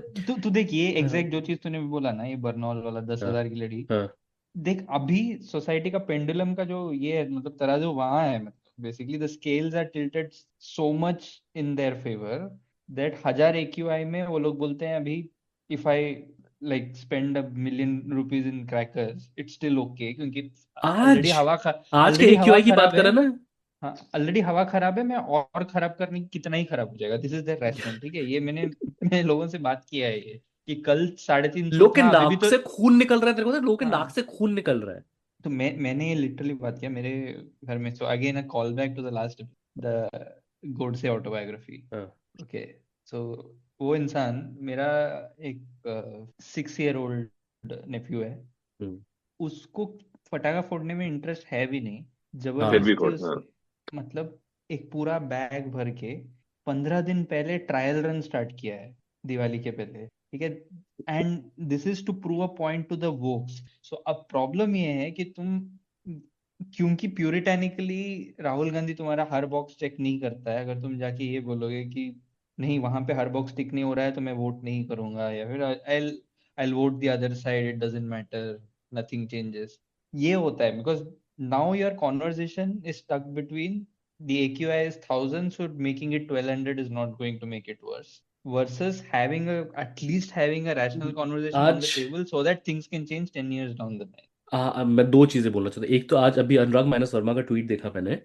तू देख, ये हाँ एग्जैक्ट जो चीज तूने भी बोला ना, ये बर्नौल वाला हाँ 10,000 की लड़ी, हाँ देख अभी सोसाइटी का पेंडुलम का जो ये है, मतलब तराजू वहां है। मतलब basically the scales are tilted so much in their favour that 1000 AQI में वो लोग बोलते हैं अभी if I like spend ₹1 million in crackers it's still okay, क्योंकि ऑलरेडी आज के ऑलरेडी हवा AQI की बात खराब है। करें ना, हाँ, ऑलरेडी हवा खराब है, मैं और खराब करने की कितना ही खराब हो जाएगा। This is the rational. ठीक है, ये मैंने लोगों से बात किया है ये, कि कल 350 लोग के था, अभी भी नाक तो। से खून निकल रहा है, तेरे को पता है? लोग के नाक हाँ, से खून निकल रहा है। तो मैंने ये लिटरली बात किया मेरे घर में। So again a call back to the last, the Godse autobiography. हाँ ओके, सो वो इंसान मेरा एक 6 year old नेफ्यू है, हम्म, उसको पटाखा फोड़ने में इंटरेस्ट है भी नहीं, फिर भी जबरदस्ती कोट हाँ। उसने मतलब एक पूरा बैग भर के 15 दिन पहले ट्रायल रन स्टार्ट किया है दिवाली के पहले। ठीक है, and this is to prove a point to the wokes. So अब प्रॉब्लम ये है कि तुम, क्योंकि प्यूरिटैनिकली राहुल गांधी तुम्हारा हर बॉक्स चेक नहीं करता है, अगर तुम जाके ये बोलोगे कि नहीं वहां पे हर बॉक्स टिक नहीं हो रहा है तो मैं वोट नहीं करूंगा, या फिर I vote the other side, it doesn't matter, nothing changes, ये होता है because now your conversation is stuck between the AQI is 1000, so making it 1200 is not going to make it worse. Versus having at least having a rational conversation on आज the table so that things can change 10 years down the line. मैं दो चीजें बोलना चाहता हूँ। एक तो आज अभी अनुराग माइनस वर्मा का ट्वीट देखा मैंने,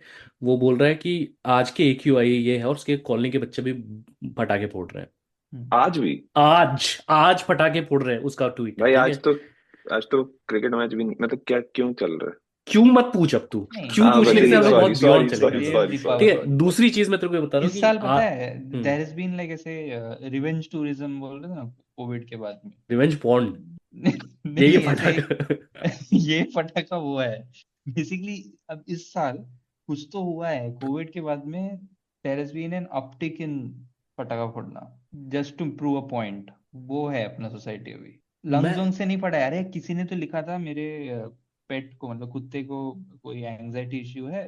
वो बोल रहा है कि आज के AQI ये है और उसके कॉलोनी के बच्चे भी पटाखे फोड़ रहे हैं। आज भी आज पटाखे फोड़ रहे हैं, उसका ट्वीट है। भाई, ठीक है, आज तो क्रिकेट मैच भी नहीं, मतलब क्या क्यों चल रहा है? क्यों मत पूछ अब तू, नहीं, क्यों हाँ पूछने बस से ये, हम लोग सॉरी बहुत सॉरी बियॉन्ड चले सॉरी गए। सॉरी ठीक है, दीपावली दूसरी चीज मैं तेरे को बता रहा हूँ इस कि साल पता है देयर हैज बीन लाइक ऐसे रिवेंज टूरिज्म बोल रहे थे ना कोविड के बाद में। रिवेंज पॉन्ड, नहीं ये ऐसे पटाखा ये पटाखा हुआ है बेसिकली। अब इस साल कुछ तो हुआ है कोविड के बाद में, there has been an uptick in पटाखा फोड़ना, just to prove a point. वो है अपना सोसाइटी अभी। लंग्स मैं वंग से नहीं पड़ा है। अरे किसी ने तो लिखा था मेरे पेट को, मतलब कुत्ते को कोई एंजाइटी इश्यू है,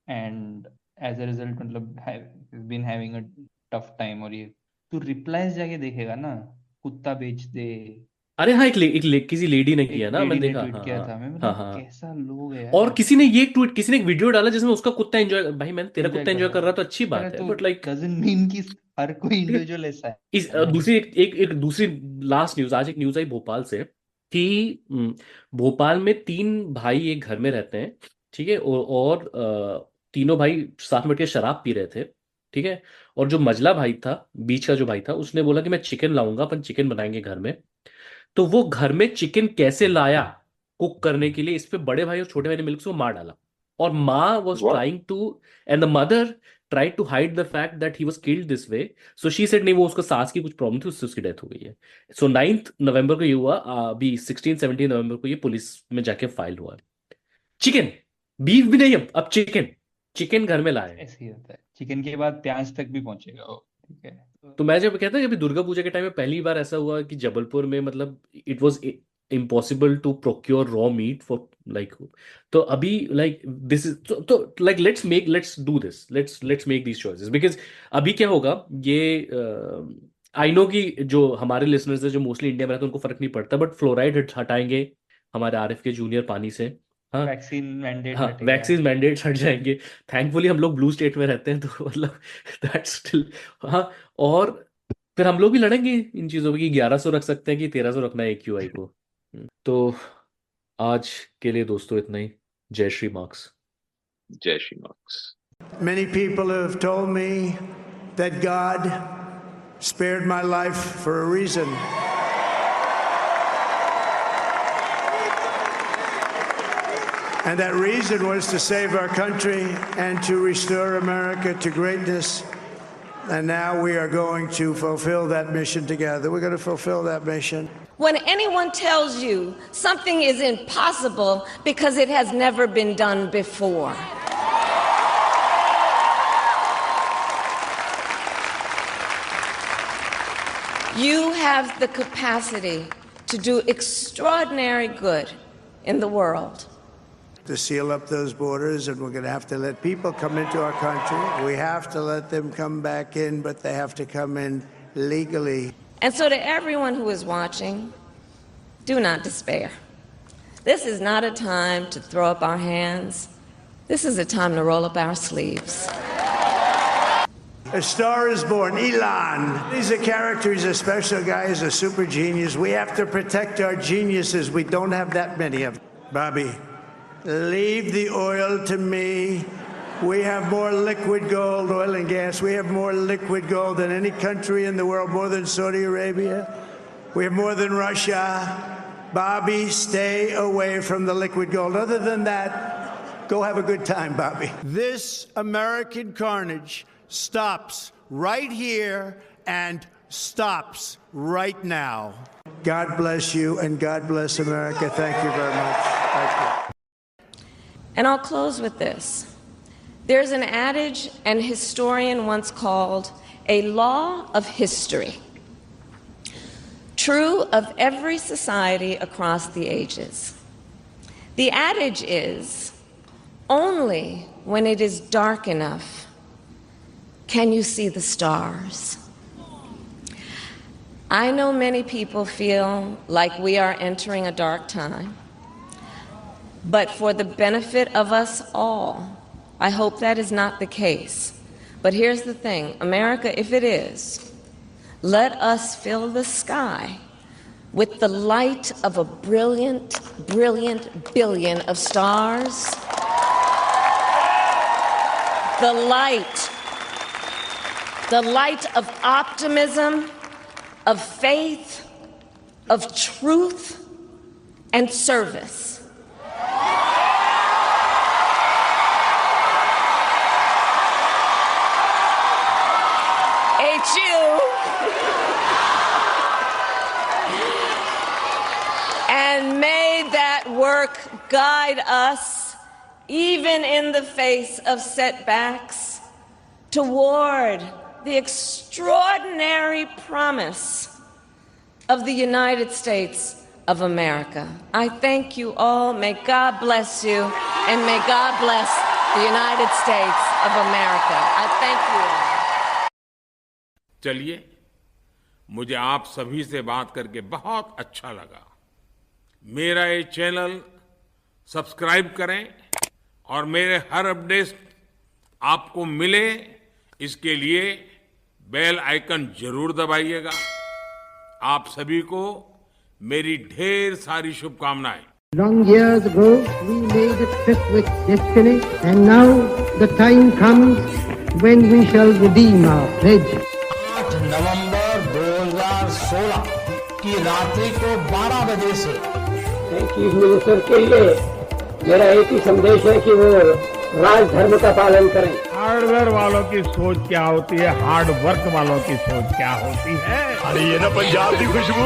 एंड एज अ रिजल्ट मतलब been having a tough time. और ये तू रिप्लाईज जाके देखेगा ना, कुत्ता बेच दे, अरे हाँ, किसी लेडी ने किया एक ना, लेडी मैंने ने देखा। ट्वीट हाँ किया हाँ था। मैं हाँ मतलब हाँ। कैसा लोग है और यार, किसी ने ये ट्वीट, किसी ने एक वीडियो डाला जिसमें उसका कुत्ता एंजॉय, भाई मैंने तेरा एंजॉय कुत्ता कर एंजॉय रहा कर है। रहा तो अच्छी अरे बात है, तो बट लाइक डजंट मीन कि हर कोई इंडिविजुअल ऐसा इस है। दूसरी एक दूसरी लास्ट न्यूज, आज एक न्यूज आई भोपाल से कि भोपाल में 3 भाई एक घर में रहते हैं। ठीक है, और तीनों भाई साथ में बैठ के शराब पी रहे थे। ठीक है, और जो मझला भाई था, बीच का जो भाई था, उसने बोला कि मैं चिकन लाऊंगा, अपन चिकन बनाएंगे घर में। तो वो घर में चिकन कैसे लाया कुक करने के लिए, इस पे बड़े भाई और छोटे भाई ने मिलकर उसको मार डाला। और माँ was what? Trying to, and the mother tried to hide the fact that he was killed this way. So she said नहीं, वो उसको सांस की कुछ प्रॉब्लम थी, उससे उसकी डेथ हो गई है। सो 9 नवंबर को ये हुआ, अभी 16-17 नवंबर को ये पुलिस में जाके फाइल हुआ। चिकन, बीफ भी नहीं, अब चिकन, चिकन घर में लाए। ऐसे ही होता है, चिकन के बाद प्याज तक भी पहुंचेगा वो। ठीक है, तो मैं जब कहता हूँ, अभी दुर्गा पूजा के टाइम में पहली बार ऐसा हुआ कि जबलपुर में, मतलब it was impossible to procure raw meat for like, तो अभी लाइक दिस इज तो like let's do this, let's make these choices, because अभी क्या होगा ये, आई नो कि जो हमारे लिसनर्स है जो मोस्टली इंडिया में रहते हैं उनको फर्क नहीं पड़ता, बट फ्लोराइड हटाएंगे हमारे RF के जूनियर पानी से। हाँ वैक्सीन मैंडेट हाँ, हटेगा। वैक्सीन मैंडेट्स हट जाएंगे। थैंकफुली हम लोग ब्लू स्टेट में रहते हैं, तो मतलब दैट्स स्टिल, हाँ। और फिर हम लोग भी लड़ेंगे इन चीज़ों पे कि 1100 रख सकते हैं कि 1300 रखना है AQI को। तो आज के लिए दोस्तों इतना ही। जय श्री मार्क्स। जय Shri marks. Many people have told me that God spared my life for a reason. And that reason was to save our country and to restore America to greatness. And now we are going to fulfill that mission together. We're going to fulfill that mission. When anyone tells you something is impossible because it has never been done before, you have the capacity to do extraordinary good in the world. To seal up those borders, and we're going to have to let people come into our country. We have to let them come back in, but they have to come in legally. And so to everyone who is watching, do not despair. This is not a time to throw up our hands. This is a time to roll up our sleeves. A star is born, Elon. He's a character, he's a special guy, he's a super genius. We have to protect our geniuses. We don't have that many of them. Bobby, leave the oil to me. We have more liquid gold, oil and gas. We have more liquid gold than any country in the world, more than Saudi Arabia. We have more than Russia. Bobby, stay away from the liquid gold. Other than that, go have a good time, Bobby. This American carnage stops right here and stops right now. God bless you and God bless America. Thank you very much. Thank you. And I'll close with this. There's an adage an historian once called a law of history, true of every society across the ages. The adage is, only when it is dark enough can you see the stars. I know many people feel like we are entering a dark time, but for the benefit of us all, I hope that is not the case. But here's the thing, America, if it is, let us fill the sky with the light of a brilliant, brilliant billion of stars. The light of optimism, of faith, of truth, and service. HU. And may that work guide us, even in the face of setbacks, toward the extraordinary promise of the United States of America. I thank you all. May God bless you, and may God bless the United States of America. I thank you all. चलिए, मुझे आप सभी से बात करके बहुत अच्छा लगा। मेरा ये चैनल सब्सक्राइब करें और मेरे हर अपडेट आपको मिले, इसके लिए बेल आइकन जरूर दबाइएगा। आप सभी को मेरी ढेर सारी शुभकामनाएं। Long years ago, we made a trip with destiny, and now the time comes when we shall redeem our pledge. 8 नवंबर 2016 की रात्रि को 12 बजे से चीफ मिनिस्टर के लिए मेरा एक ही संदेश है कि वो राजधर्म का पालन करें। हार्डवेयर वालों की सोच क्या होती है, हार्ड वर्क वालों की सोच क्या होती है। अरे ये ना पंजाब की खुशबू।